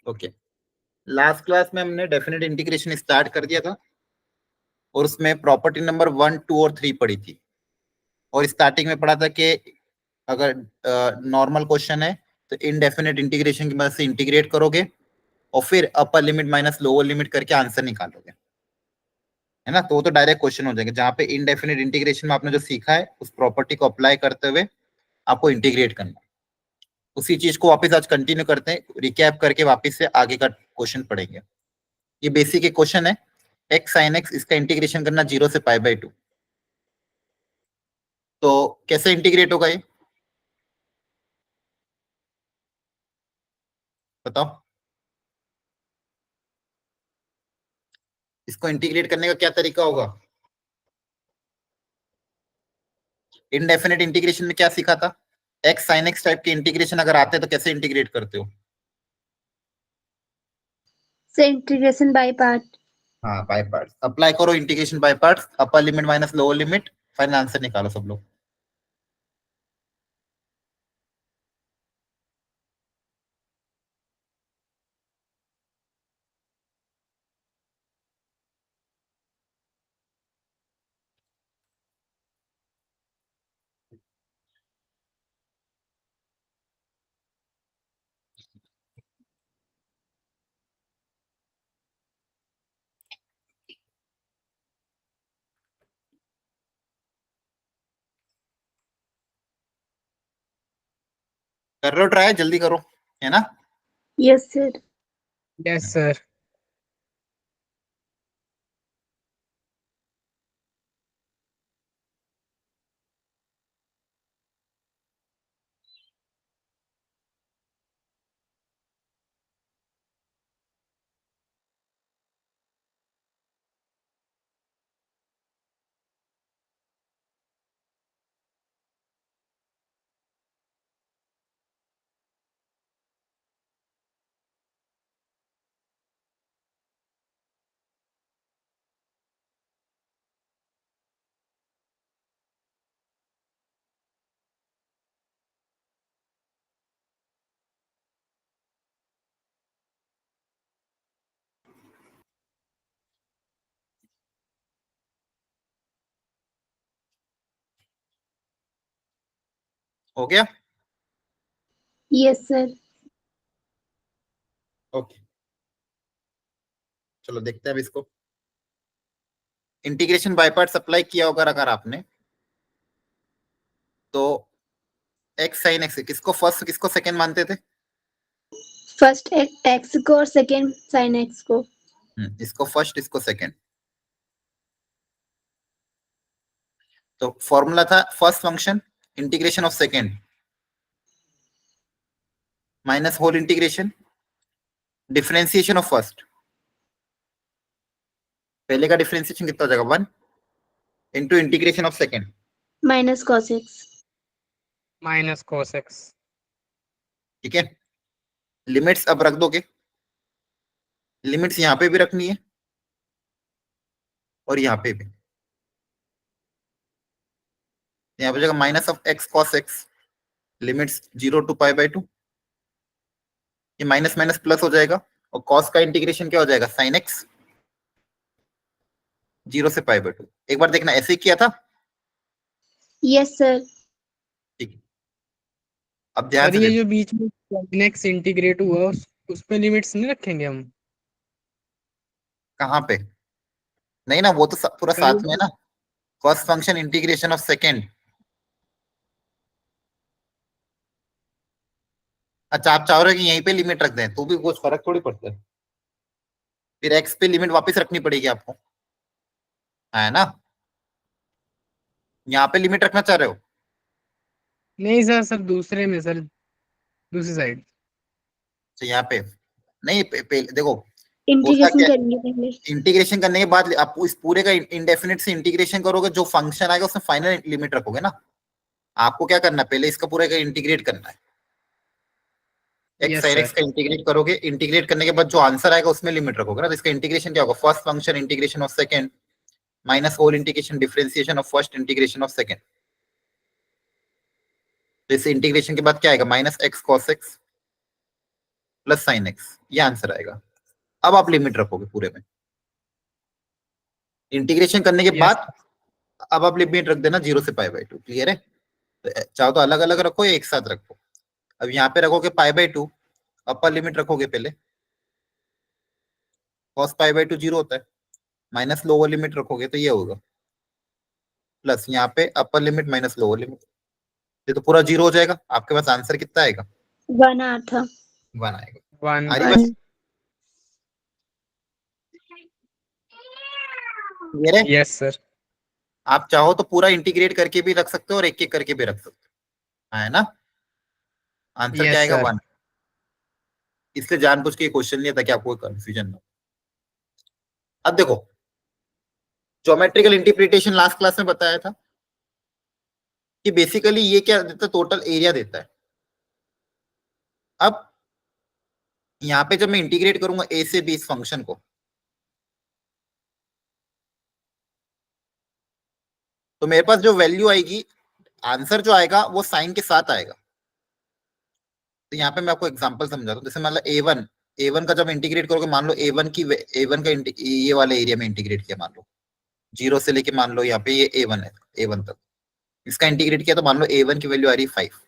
Okay, last class में हमने definite integration start कर दिया था और उसमें प्रॉपर्टी नंबर 1, 2 और 3 पढ़ी थी। और स्टार्टिंग में पढ़ा था कि अगर नॉर्मल क्वेश्चन है तो इनडेफिनेट इंटीग्रेशन की मदद से इंटीग्रेट करोगे और फिर अपर लिमिट माइनस लोअर लिमिट करके आंसर निकालोगे, है ना। तो वो तो डायरेक्ट क्वेश्चन हो जाएंगे। जहाँ पे इनडेफिनेट इंटीग्रेशन में आपने जो सीखा है उस प्रॉपर्टी को अप्लाई करते हुए आपको इंटीग्रेट करना है। उसी चीज को वापस आज कंटिन्यू करते हैं, रिकैप करके वापस से आगे का क्वेश्चन पढ़ेंगे। ये बेसिक एक क्वेश्चन है, एक्स साइन एक्स, इसका इंटीग्रेशन करना 0 से π/2। तो कैसे इंटीग्रेट होगा ये बताओ। इसको इंटीग्रेट करने का क्या तरीका होगा? इनडेफिनेट इंटीग्रेशन में क्या सीखा था? एक्स साइन एक्स टाइप के इंटीग्रेशन अगर आते हैं तो कैसे इंटीग्रेट करते हो? से इंटीग्रेशन बाय पार्ट। हाँ, बाय पार्ट्स अप्लाई करो, integration by parts, upper limit minus lower limit, final answer निकालो सब लोग। कर लो ट्राई, जल्दी करो, है ना। Yes sir. Yes sir. हो गया। Yes sir. ओके, चलो देखते हैं अब इसको। इंटीग्रेशन बाय पार्ट्स अप्लाई किया होगा अगर आपने, तो एक्स साइन एक्स किसको फर्स्ट किसको सेकंड मानते थे? फर्स्ट एक्स को और सेकेंड साइन एक्स को। इसको फर्स्ट, इसको सेकंड। तो फॉर्मूला था first function integration of second minus whole integration differentiation of first. पहले का डिफरेंशिएशन कितना हो जाएगा? 1 into integration of second minus cos x. Minus cos x. ठीक है। लिमिट्स अब रख दोगे, लिमिट्स यहाँ पे भी रखनी है और यहाँ पे भी। यहाँ पे जाएगा minus of x cos x, limits 0 to π/2। ये माइनस माइनस प्लस हो जाएगा और कॉस का इंटीग्रेशन क्या हो जाएगा? साइन एक्स 0 से π/2। एक बार देखना, ऐसे ही किया था। Yes sir. ठीक है, अब ध्यान सर से ये देखो। जो बीच में sin x इंटीग्रेट हुआ उस पे लिमिट्स नहीं रखेंगे हम? कहाँ पे? नहीं ना, वो तो पूरा सर साथ में है ना। First function integration of second. अच्छा, आप चाह रहे हो कि यहीं पे लिमिट रख दें तो भी कुछ फर्क थोड़ी पड़ता है। फिर एक्स पे लिमिट वापस रखनी पड़ेगी आपको, है ना। यहाँ पे लिमिट रखना चाह रहे हो? नहीं सर, सर दूसरे में सर, दूसरी साइड। तो यहाँ पे नहीं, देखो होता इंटीग्रेशन क्या है, करेंगे पहले। इंटीग्रेशन करने के बाद आप इस पूरे का इंडेफिनिट से इंटीग्रेशन करोगे, जो फंक्शन आएगा उसमें फाइनल लिमिट रखोगे ना। आपको क्या करना है, पहले इसका पूरा का इंटीग्रेट करना है। X yes sine x sir. का इंटीग्रेट करोगे, इंटीग्रेट करने के बाद जो आंसर आएगा उसमें लिमिट रखोगे ना। तो इसका इंटीग्रेशन क्या होगा? First function integration of second minus whole integration differentiation of first integration of second. तो इस इंटीग्रेशन के बाद क्या आएगा? Minus x cos x plus sine x, ये आंसर आएगा। अब आप लिमिट रखोगे पूरे में, इंटीग्रेशन करने के Yes. बाद अब आप लिमिट रख देना 0 से पाई बाई 2। क्लियर है? तो चाहो तो अलग अलग रखो या एक साथ रखो। अब यहाँ पे रखोगे पाई बाई 2, अपर लिमिट रखोगे पहले, कॉस पाई बाई 2 0 होता है, माइनस लोअर लिमिट रखोगे तो ये होगा, प्लस यहाँ पे अपर लिमिट माइनस लोअर लिमिट, ये तो पूरा 0 हो जाएगा। आपके पास आंसर कितना आएगा? 1 आया था। 1 आएगा। 1 आ रही बात? 1 क्लियर है? Yes sir. आप चाहो तो पूरा इंटीग्रेट करके भी रख सकते हो और एक एक करके भी रख सकते हो, है ना? आंसर क्या Yes आएगा? sir. 1। इसलिए जानबूझ के क्वेश्चन लिया ताकि आपको कंफ्यूजन ना हो। अब देखो, ज्योमेट्रिकल इंटरप्रिटेशन लास्ट क्लास में बताया था कि बेसिकली ये क्या देता है, टोटल एरिया देता है। अब यहाँ पे जब मैं इंटीग्रेट करूंगा ए से बी इस फंक्शन को, तो मेरे पास जो वैल्यू आएगी, आंसर जो आएगा वो साइन के साथ आएगा। तो यहाँ पे मैं आपको एग्जांपल समझाता हूँ। जैसे मतलब ए वन का जब इंटीग्रेट करोगे, मान लो ए वन का ये वाले एरिया में इंटीग्रेट किया, मान लो 0 से लेके, मान लो यहाँ पे ये ए वन है, ए वन तक इसका इंटीग्रेट किया, तो मान लो ए वन की वैल्यू आ रही 5।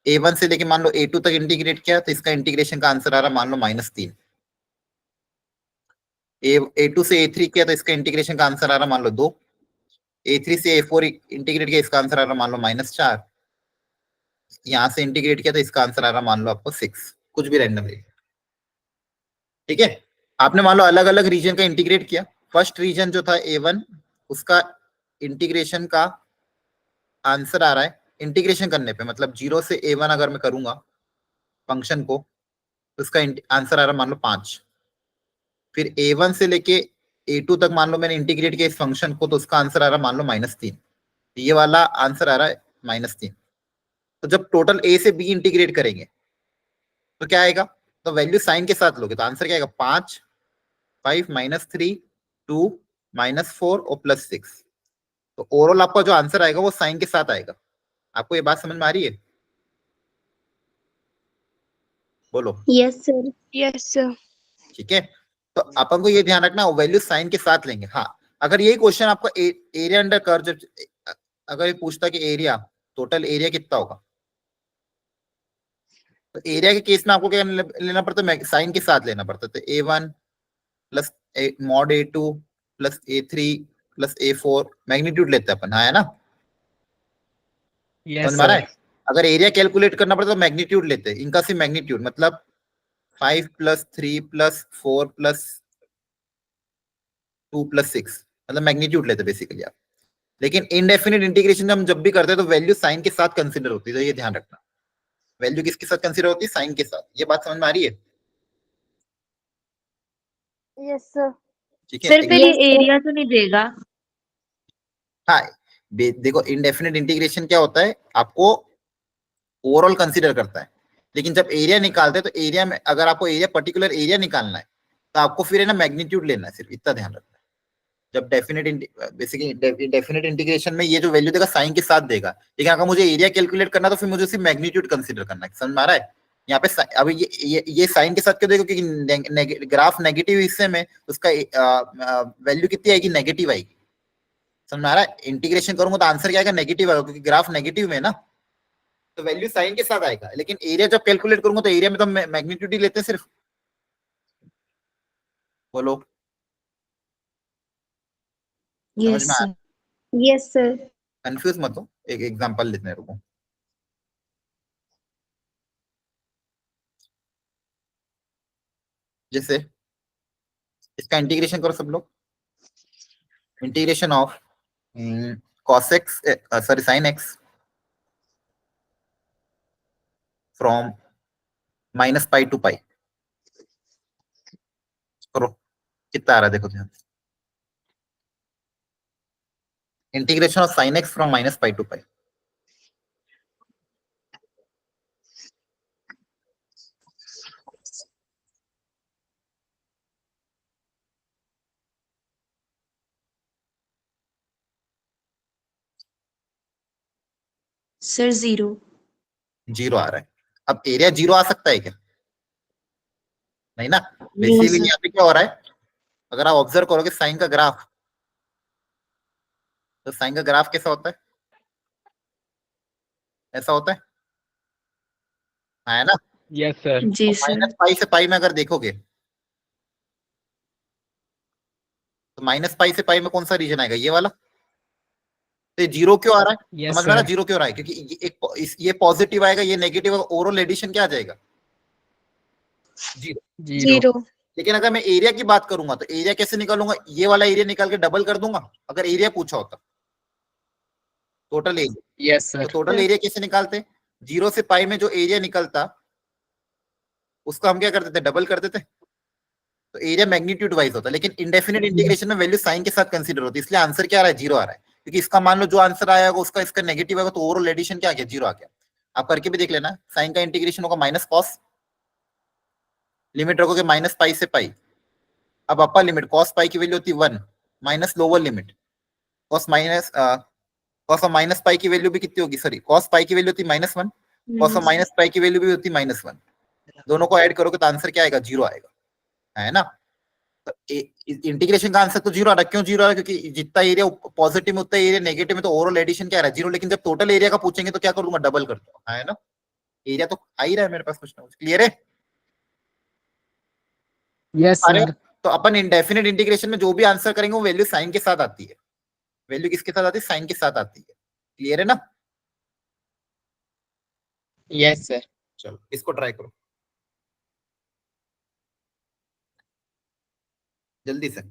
ए1 से लेके मान लो ए2 तक इंटीग्रेट किया, तो इसका इंटीग्रेशन का आंसर आ रहा मान लो -3। ए2 से ए3 किया तो इसका इंटीग्रेशन का आंसर आ रहा मान लो 2। ए3 से ए4 इंटीग्रेट किया, इसका आंसर आ रहा मान लो -4। यहां से इंटीग्रेट किया तो इसका आंसर आ रहा मान लो आपको 6, कुछ भी रैंडम ले। ठीक है? आपने मान लो अलग अलग रीजन का इंटीग्रेट किया। फर्स्ट रीजन जो था ए1, उसका इंटीग्रेशन का आंसर आ रहा है, इंटीग्रेशन करने पे मतलब 0 से ए1 अगर मैं करूंगा फंक्शन को, तो उसका आंसर आ रहा मान लो 5। फिर a1 से लेके a2 तक मान लो मैंने इंटीग्रेट किया इस फंक्शन को, तो उसका आंसर आ रहा मान लो -3। ये वाला आंसर आ रहा है -3। तो जब टोटल a से b इंटीग्रेट करेंगे तो क्या आएगा? तो वैल्यू साइन के साथ लोगे तो आंसर क्या आएगा? 5, 5 -3, 2 -4 और +6। तो ओवरऑल आपका जो आंसर आएगा वो साइन के साथ आएगा। आपको ये बात समझ में आ रही है? बोलो। Yes sir. Yes sir. ठीक है, तो अपन को ये ध्यान रखना वैल्यू साइन के साथ लेंगे। हाँ, अगर यही क्वेश्चन आपका एरिया अंडर कर्व, जब अगर ये पूछता कि एरिया, टोटल एरिया कितना होगा, तो एरिया के केस में आपको क्या लेना पड़ता है? साइन के साथ लेना पड़ता है। तो a1 plus mod a2 plus a3 plus a4 magnitude लेते हैं अपन, हाँ है ना? Yes समझ में आ रहा sir. है? अगर एरिया कैलकुलेट करना पड़ता तो मैग्नीट्यूड लेते हैं, इनका सिर्फ मैग्नीट्यूड, मतलब 5 + 3 + 4 + 2 + 6, मतलब मैग्नीट्यूड लेते बेसिकली आप। लेकिन इनडेफिनिट इंटीग्रेशन हम जब भी करते हैं तो वैल्यू साइन के साथ कंसीडर होती है, तो ये ध्यान रखना। वैल्यू किसके साथ कंसीडर होती है? साइन के साथ। ये बात समझ में आ रही है? Yes sir. ठीक है, सर फिर ये Yes, sir. एरिया तो नहीं देगा? हाँ, देखो इनडेफिनिट इंटीग्रेशन क्या होता है, आपको ओवरऑल कंसीडर करता है। लेकिन जब एरिया निकालते हैं तो एरिया में अगर आपको एरिया पर्टिकुलर एरिया निकालना है तो आपको फिर है ना मैग्नीट्यूड लेना है, सिर्फ इतना ध्यान रखना है। जब बेसिकली डेफिनेट इंटीग्रेशन में ये जो वैल्यू देगा साइन के साथ देगा, लेकिन अगर मुझे एरिया कैलकुलेट करना तो फिर मुझे सिर्फ मैग्नीट्यूड कंसीडर करना है। समझ में आ रहा है? यहाँ पे अभी ये साइन के साथ क्यों देगा? क्योंकि ग्राफ नेगेटिव हिस्से में उसका वैल्यू कितनी आएगी? नेगेटिव आएगी। समझ में आ रहा है? इंटीग्रेशन करूंगा तो आंसर क्या आएगा? नेगेटिव आएगा, क्योंकि ग्राफ नेगेटिव में है ना, तो वैल्यू साइन के साथ आएगा। लेकिन एरिया जब कैलकुलेट करूंगा तो एरिया में तो मैग्नीट्यूड ही लेते हैं सिर्फ। बोलो, समझ यस में आ सर। Yes, sir. कंफ्यूज मत हो। एक एग्जांपल लेते हैं, रुको। जैसे इसका इंटीग्रेशन करो सब लोग। Integration of cos x, sorry sin x from -π to π करो, कितना आ रहा है देखो ध्यान। Integration of sin x from -π to π, sir 0। 0 आ रहा है। अब एरिया 0 आ सकता है क्या? नहीं ना। Basically sir. यहाँ पे क्या हो रहा है, अगर आप ऑब्जर्व करोगे साइन का ग्राफ, तो साइन का ग्राफ कैसा होता है? ऐसा होता है ना। Yes sir. जी सर. माइनस पाई से पाई में अगर देखोगे, तो माइनस पाई से पाई में कौन सा रीजन आएगा? ये वाला। तो ये 0 क्यों आ रहा है? यस समझ में आ रहा है सर। 0 क्यों आ रहा है? क्योंकि ये पॉजिटिव आएगा, ये नेगेटिव आएगा, ओवरऑल एडिशन क्या आ जाएगा? 0। 0। Zero. लेकिन अगर मैं एरिया की बात करूंगा, तो एरिया कैसे निकालूंगा? ये वाला एरिया निकाल के डबल कर दूंगा, अगर एरिया पूछा होता, टोटल एरिया। यस तो सर। टोटल एरिया कैसे निकालते? 0 से पाई में जो एरिया निकलता, उसको हम क्या कर देते? डबल कर देते। तो एरिया मैग्नीट्यूड वाइज होता है, लेकिन इंडेफिनिट इंटीग्रेशन में वैल्यू साइन के साथ कंसीडर होती है, इसलिए आंसर क्या आ रहा है? 0 आ रहा है। क्योंकि इसका मान लो जो आंसर आया होगा उसका इसका नेगेटिव आएगा, तो ओवरऑल एडिशन क्या आ गया? 0 आ गया। आप करके भी देख लेना। साइन का इंटीग्रेशन होगा माइनस कॉस, लिमिट रखोगे माइनस पाई से पाई। अब अपर लिमिट कॉस पाई की वैल्यू होती है 1, minus lower limit cos minus cos of minus pi की वैल्यू भी कितनी होगी? सॉरी, कॉस पाई की वैल्यू होती है -1, कॉस ऑफ माइनस पाई की वैल्यू भी होती है -1। दोनों को ऐड करोगे तो आंसर क्या आएगा? 0 आएगा, है ना। इंटीग्रेशन का आंसर तो 0 आ रहा है। क्यों 0 आ रहा है? क्योंकि जितना एरिया पॉजिटिव में उतना एरिया नेगेटिव में, तो ओवरऑल एडिशन क्या आ रहा है? 0। लेकिन जब टोटल एरिया का पूछेंगे तो क्या कर दूंगा? डबल कर दूंगा, है ना। एरिया तो आ ही रहा है मेरे पास, कुछ ना कुछ। क्लियर है? यस अरे, सर। तो अपन इंडेफिनिट इंटीग्रेशन में जो भी आंसर करेंगे वो वैल्यू साइन के साथ आती है। वैल्यू किसके साथ आती है? साइन के साथ आती है। क्लियर है ना। Yes sir. चलो इसको ट्राई करो जल्दी से।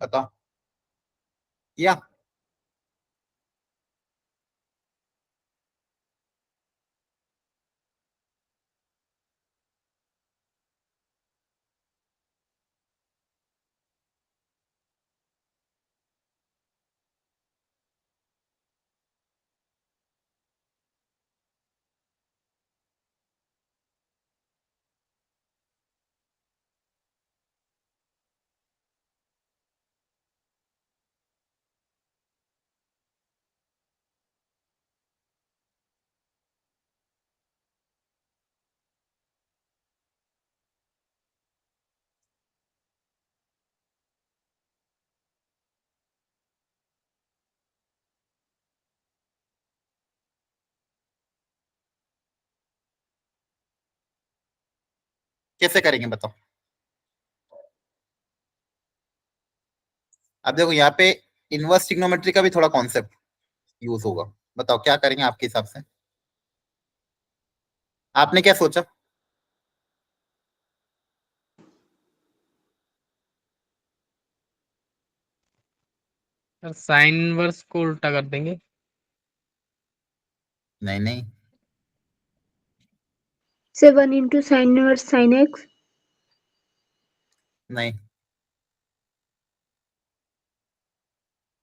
बताओ या कैसे करेंगे बताओ। अब देखो यहाँ पे इनवर्स ट्रिग्नोमेट्री का भी थोड़ा कॉन्सेप्ट यूज होगा। बताओ क्या करेंगे आपके हिसाब से? आपने क्या सोचा? सर साइन इनवर्स को उल्टा कर देंगे। नहीं नहीं, Say 1 into sin inverse sin x. नहीं।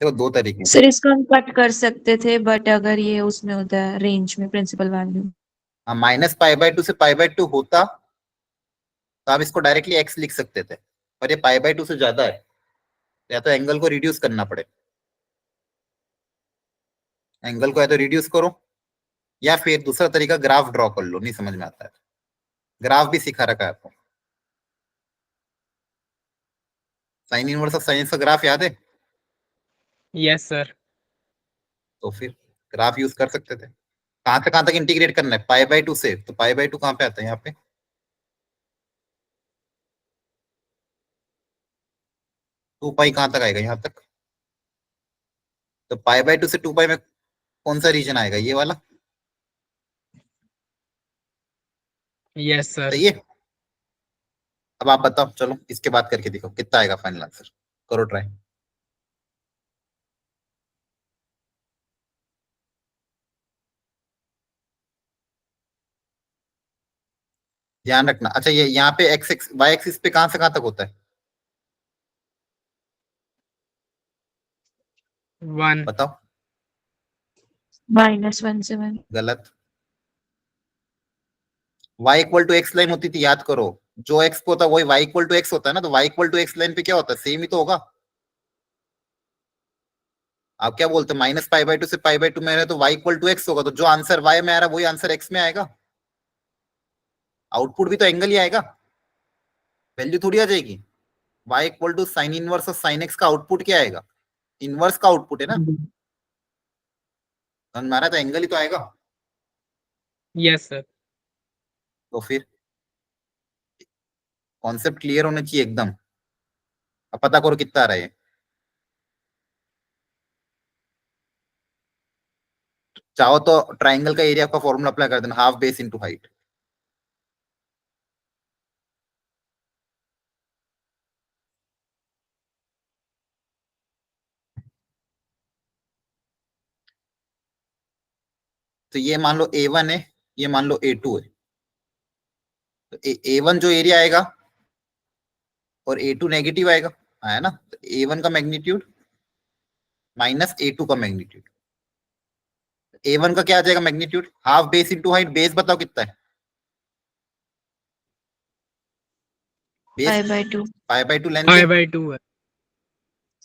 देखो दो तरीके हैं। सर इसको हम कट कर सकते थे, बट अगर ये उसमें होता है रेंज में principal value. Minus pi by 2 से पाई बाय 2 होता तो आप इसको डायरेक्टली x लिख सकते थे, पर ये पाई बाय 2 से ज्यादा है, या तो एंगल को रिड्यूस करना पड़े, एंगल को या तो रिड्यूस करो या फिर दूसरा तरीका ग्राफ ड्रॉ कर लो। नहीं समझ में आता है, ग्राफ भी सिखा रखा है आपको। Sign inverse of sine x का ग्राफ याद है? Yes sir. तो फिर ग्राफ यूज कर सकते थे। कहां तक इंटीग्रेट करना है? पाई बाय 2 से, तो पाई बाय 2 कहां पे आता है? यहाँ पे 2 पाई कहां तक आएगा? यहाँ तक। तो पाई बाय 2 से 2 पाई में कौन सा रीजन आएगा? ये वाला। Yes sir. सही है। अब आप बताओ, चलो इसके बाद करके दिखाओ कितना आएगा फाइनल आंसर। करो ट्राई। ध्यान रखना। अच्छा, ये यहाँ पे एक्स एक्स वाई एक्सिस पे कहां से कहां तक होता है? 1। बताओ। -1 से 1। गलत। y equal to x line होती थी, याद करो। जो x पे होता है वही y इक्वल टू एक्स होता है ना, तो y equal to x line पे क्या होता है? सेम ही तो होगा। आप क्या बोलते हैं? माइनस पाई बाय 2 से पाई बाय 2 में रहे तो y इक्वल टू एक्स होगा, तो जो आंसर y में आ रहा है वही आंसर x में आएगा। आउटपुट भी तो एंगल ही आएगा, वैल्यू थोड़ी आ जाएगी। y equal to sine inverse of sine x का आउटपुट क्या आएगा? इनवर्स का आउटपुट है ना, समझ में आ रहा है? तो एंगल ही तो आएगा। Yes sir. तो फिर कॉन्सेप्ट क्लियर होना चाहिए एकदम। अब पता करो कितना आ रहा है। चाहो तो ट्राइंगल का एरिया का फॉर्मूला अप्लाई कर देना, हाफ बेस इनटू हाइट। तो ये मान लो A1 है, ये मान लो A2 है। तो A1 जो एरिया आएगा और A2 नेगेटिव आएगा, है ना? तो A1 का मैग्नीट्यूड माइनस A2 का मैग्नीट्यूड। A1 का क्या आ जाएगा magnitude? Half base into height. Base बताओ कितना है? बेस π/2। पाई बाय 2 लेंथ पाई है। बाय 2 है।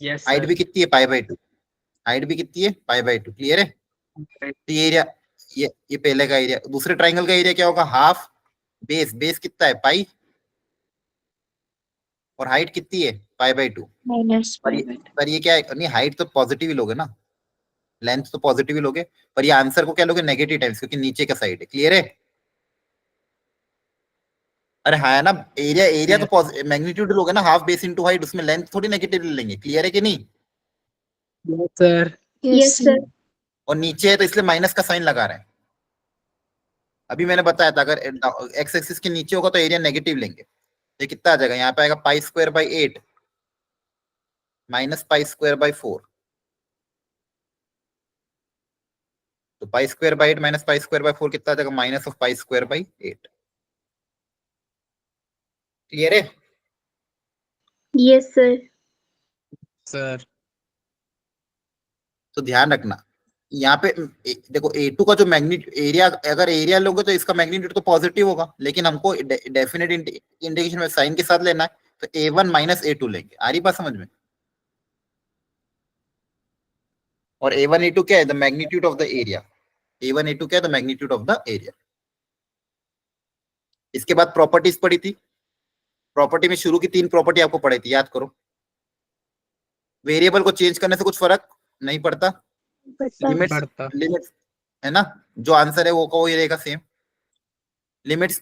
Yes height sir. भी कितनी है? पाई बाय 2। हाइट भी कितनी है? पाई बाय 2। क्लियर है? तो ये एरिया, ये पहले का एरिया। दूसरे ट्राइंगल का एरिया क्या होगा? Half base. बेस कितना है? पाई। और हाइट कितनी है? पाई बाय 2। -π/2। पर ये क्या है? नहीं, हाइट तो पॉजिटिव ही लोगे ना, लेंथ तो पॉजिटिव ही लोगे, पर ये आंसर को क्या लोगे? नेगेटिव टाइम्स, क्योंकि नीचे का साइड है। क्लियर है? अरे हाँ, है ना? एरिया एरिया तो मैग्नीट्यूड लोगे ना, हाफ बेस इनटू हाइट, उसमें लेंथ थोड़ी नेगेटिव लेंगे। क्लियर है कि नहीं? Yes sir. Yes, sir. और नीचे है तो इसलिए माइनस का साइन लगा रहे हैं। अभी मैंने बताया था अगर एक्स एक्सिस के नीचे होगा तो एरिया नेगेटिव लेंगे। ये कितना आ जाएगा? यहाँ पे आएगा pi square by 8 minus pi square by 4। तो pi square by 8 minus pi square by 4 कितना आ जाएगा? Minus of pi square by 8। Clear है? Yes, sir. सर। तो ध्यान रखना यहाँ पे देखो A2 का जो मैग्नीट्यूड एरिया, अगर एरिया लोगे तो इसका मैग्नीट्यूड तो पॉजिटिव होगा, लेकिन हमको डेफिनेट इंडिकेशन में साइन के साथ लेना है, तो A1 माइनस A2 लेंगे। आ रही बात समझ में? और A1 A2 क्या है? The magnitude of the area. A1 A2 क्या है? The magnitude of the area. इसके बाद प्रॉपर्टीज पढ़ी थी। प्रॉपर्टी में शुरू की 3 प्रॉपर्टी आपको पढ़ी थी, याद करो। वेरिएबल को चेंज करने से कुछ फर्क नहीं पड़ता। लिमिट्स, पड़ता। लिमिट्स है ना, जो आंसर है वो का वही रहेगा सेम। लिमिट्स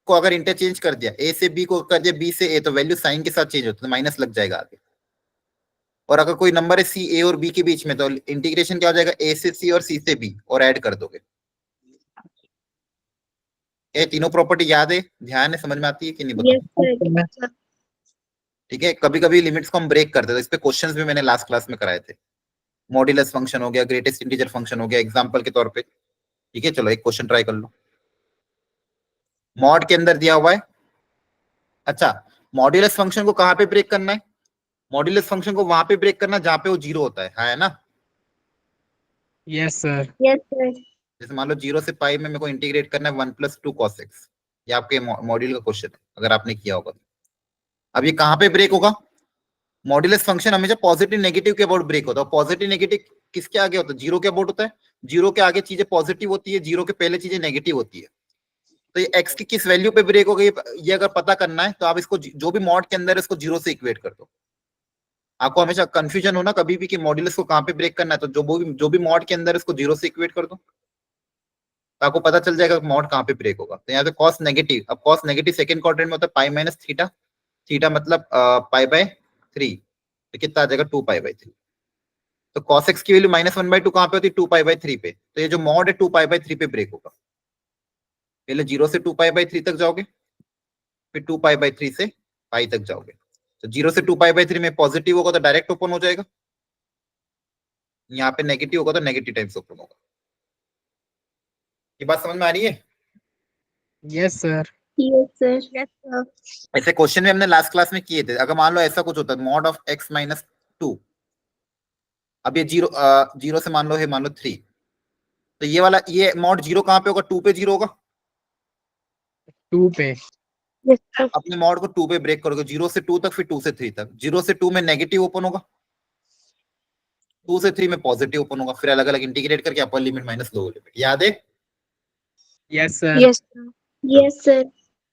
को अगर इंटरचेंज कर दिया, ए से बी को कर दिया, बी से ए, तो वैल्यू साइन के साथ चेंज होता है, माइनस लग जाएगा आगे। और अगर कोई नंबर है सी, ए और बी के बीच में, तो इंटीग्रेशन क्या हो जाएगा? ए से सी और सी से बी, और ऐड कर दोगे। ये तीनों प्रॉपर्टी याद है? ध्यान है? समझ में आती है कि नहीं बताओ? Yes, sir. ठीक है। कभी कभी लिमिट्स को हम ब्रेक करते थे, इस पे क्वेश्चंस भी मैंने लास्ट क्लास में कराए थे। मॉड्यूलस फंक्शन हो गया, ग्रेटेस्ट इंटीजर फंक्शन हो गया, एग्जांपल के तौर पे। ठीक है, चलो एक क्वेश्चन ट्राई कर लो। मॉड के अंदर दिया हुआ है। अच्छा, मॉड्यूलस फंक्शन को कहां पे ब्रेक करना है? मॉड्यूलस फंक्शन को वहां पे ब्रेक करना जहां पे वो 0 होता है ना? Yes sir. Yes, sir. जैसे मान लो 0 से पाई में मेरे को इंटीग्रेट करना है 1 + 2 cos x, ये आपके मॉड्यूल का क्वेश्चन है अगर आपने किया होगा। अब ये कहाँ पे ब्रेक होगा? मॉड्यूलस फंक्शन हमेशा पॉजिटिव नेगेटिव के अबाउट ब्रेक होता है। पॉजिटिव नेगेटिव किसके आगे होता है? 0 के अबाउट होता है। 0 के आगे चीजें पॉजिटिव होती है, 0 के पहले चीजें नेगेटिव होती है। तो ये x की किस वैल्यू पे ब्रेक हो गई ये अगर पता करना है तो आप इसको जो भी मॉड के अंदर है इसको 0 से इक्वेट कर दो। आपको हमेशा कंफ्यूजन हो ना कभी भी कि मॉड्यूलस को कहाँ पे ब्रेक करना है, तो जो भी मॉड के अंदर है इसको 0 से इक्वेट कर दो, तो आपको पता चल जाएगा मॉड कहाँ पे ब्रेक होगा। तो यहाँ पे कॉस नेगेटिव, अब कॉस नेगेटिव सेकंड क्वाड्रेंट में होता है पाई माइनस थीटा, थीटा मतलब पाई/3, तो कितना आ जाएगा 2π/3। तो cos x की वैल्यू -1/2 कहाँ पे होती है? 2π/3 पे। तो ये जो मॉड है 2π/3 पे ब्रेक होगा। पहले 0 से 2π/3 तक जाओगे, फिर 2π/3 से पाई तक जाओगे। तो 0 से 2π/3 में पॉजिटिव होगा तो डायरेक्ट ओपन हो जाएगा, यहाँ पे नेगेटिव होगा तो नेगेटिव टाइम्स ओपन होगा। ये बात समझ में आ रही है? Yes sir. Yes, sir. ऐसे क्वेश्चन में हमने लास्ट क्लास में किए थे। अगर मान लो ऐसा कुछ होता है मॉड ऑफ x-2, अब ये 0 से मान लो 3, तो ये वाला ये मॉड 0 कहाँ पे होगा? 2 पे 0 होगा। 2 पे। Yes, sir. अपने मॉड को 2 पे ब्रेक करोगे, 0 से 2 तक, फिर 2 से 3 तक। 0 से 2 में नेगेटिव ओपन होगा, 2 से 3 में पॉजिटिव ओपन होगा, फिर अलग अलग इंटीग्रेट करके अपर लिमिट माइनस लोअर लिमिट। याद है? Yes sir. Yes, sir. Yes, sir.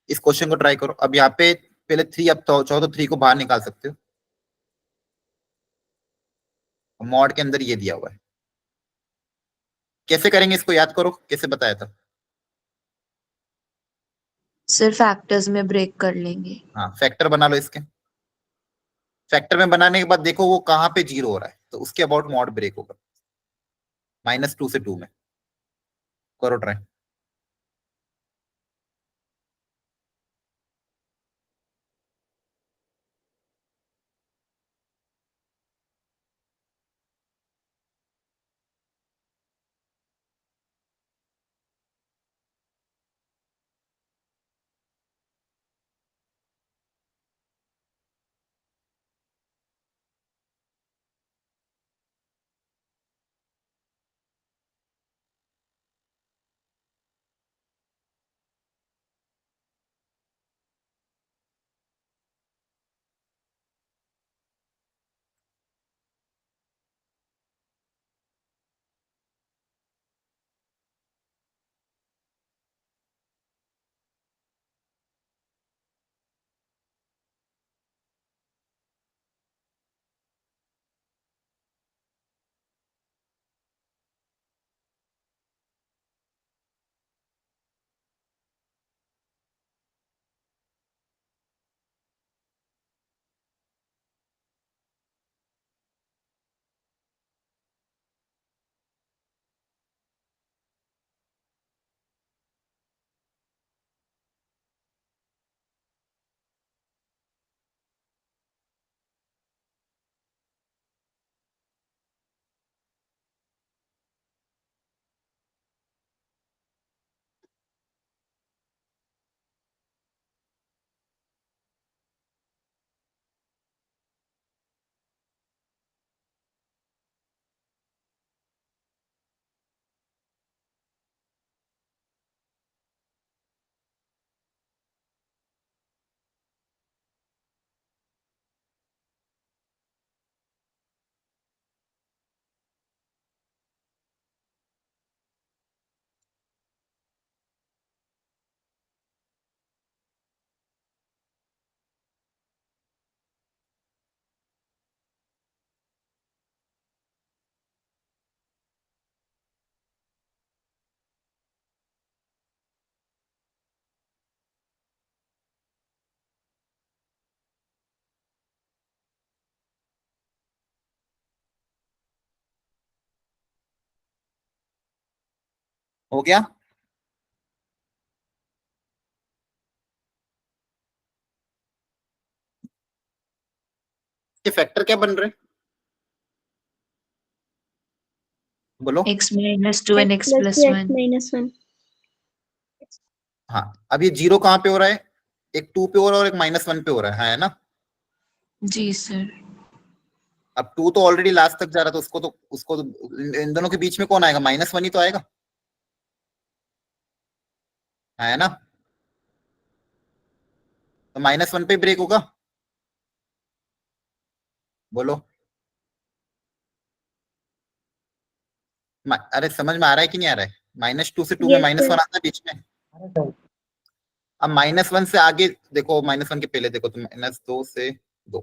इस क्वेश्चन को ट्राई करो। अब यहाँ पे पहले 3, अब तो चाहो तो 3 को बाहर निकाल सकते हो। मॉड के अंदर ये दिया हुआ है, कैसे करेंगे इसको याद करो, कैसे बताया था? सर फैक्टर्स में ब्रेक कर लेंगे। हाँ, फैक्टर बना लो इसके। फैक्टर में बनाने के बाद देखो वो कहाँ पे 0 हो रहा है, तो उसके अबाउट मॉड ब्रेक होगा। -2 से 2 में करो ट्राई। हो गया? ये फैक्टर क्या बन रहे हैं बोलो? x-2 and X plus x+1। X minus 1. हाँ, अब ये 0 कहाँ पे हो रहा है? एक 2 पे हो रहा है और एक -1 पे हो रहा है ना? जी सर। अब 2 तो ऑलरेडी लास्ट तक जा रहा था, उसको तो इन दोनों के बीच में कौन आएगा? -1 ही तो आएगा। है ना? तो -1 पे ब्रेक होगा, बोलो। अरे समझ में आ रहा है कि नहीं आ रहा है? -2 से 2 में Yes, sir. -1 आता है बीच में। अब -1 से आगे देखो, -1 के पहले देखो तो -2 से 2,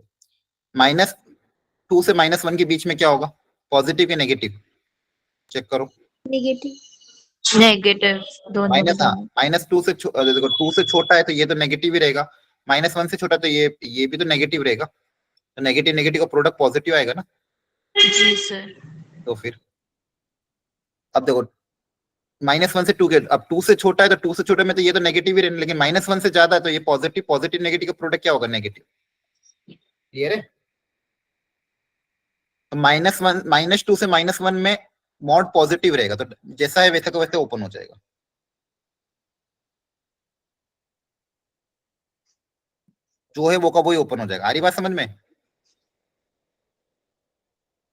-2 से -1 के बीच में क्या होगा? पॉजिटिव या नेगेटिव? चेक करो। Negative. नेगेटिव, दोनों के माइनस, हाँ, दोनों। -2 से देखो 2 से छोटा है तो ये तो नेगेटिव ही रहेगा, -1 से छोटा तो ये भी तो नेगेटिव रहेगा, तो नेगेटिव नेगेटिव का प्रोडक्ट पॉजिटिव आएगा ना। जी सर। तो फिर अब देखो, -1 से 2 के, अब 2 से छोटा है तो 2 से छोटे में तो ये तो नेगेटिव ही रहने, लेकिन -1 से ज्यादा है तो ये पॉजिटिव, पॉजिटिव नेगेटिव का प्रोडक्ट क्या होगा? नेगेटिव। क्लियर है? तो -2 से -1 में मॉड पॉजिटिव रहेगा, तो जैसा है वैसा का वैसे ओपन हो जाएगा। जो है वो का वही ओपन हो जाएगा। आ रही बात समझ में?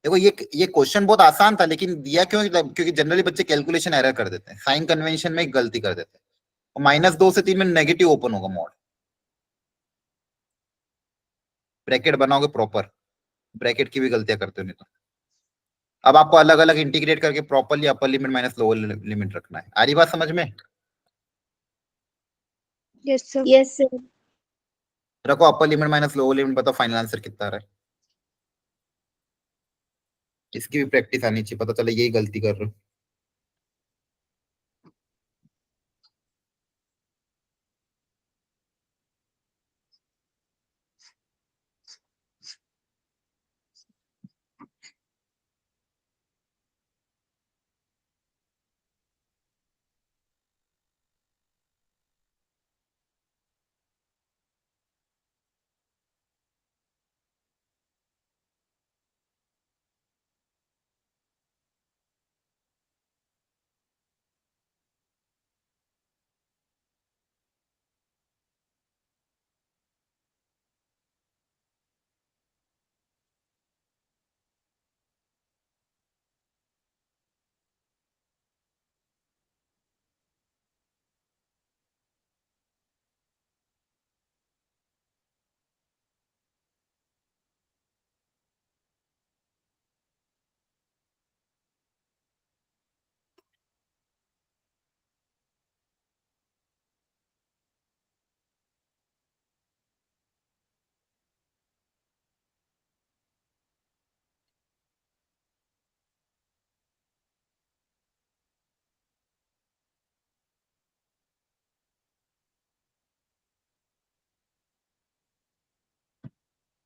देखो ये क्वेश्चन बहुत आसान था, लेकिन दिया क्यों? क्योंकि जनरली बच्चे कैलकुलेशन एरर कर देते हैं, साइन कन्वेंशन में एक गलती कर देते हैं। और -2 से 3 में नेगेटिव ओपन होगा मॉड। ब्रैकेट बनाओगे प्रॉपर, ब्रैकेट की भी गलतियां करते हो नहीं तो। अब आपको अलग अलग इंटीग्रेट करके प्रॉपरली अपर लिमिट माइनस लोअर लिमिट रखना है। आ रही बात समझ में? Yes, sir. Yes, sir. रखो अपर लिमिट माइनस लोअर लिमिट, बताओ फाइनल आंसर कितना आ रहा है। इसकी भी प्रैक्टिस आनी चाहिए, पता चले यही गलती कर रहे हो।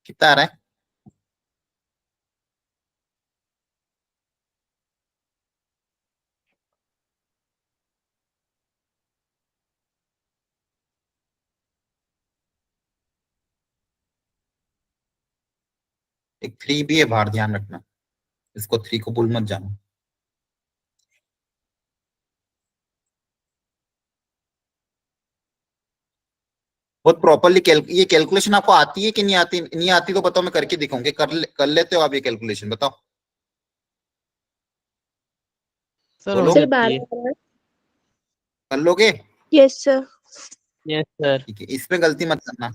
कितना आ रहा है? एक 3 भी है बाहर, ध्यान रखना, इसको 3 को भूल मत जाना। बहुत प्रॉपरली ये कैलकुलेशन आपको आती है कि नहीं आती? नहीं आती तो बताओ, मैं करके दिखाऊंगी। कर लेते हो आप ये कैलकुलेशन? बताओ, सर हो बोलो। Sir, जाती है। बारह। कर लोगे? Yes, sir. Yes sir. ठीक है, इसमें गलती मत करना।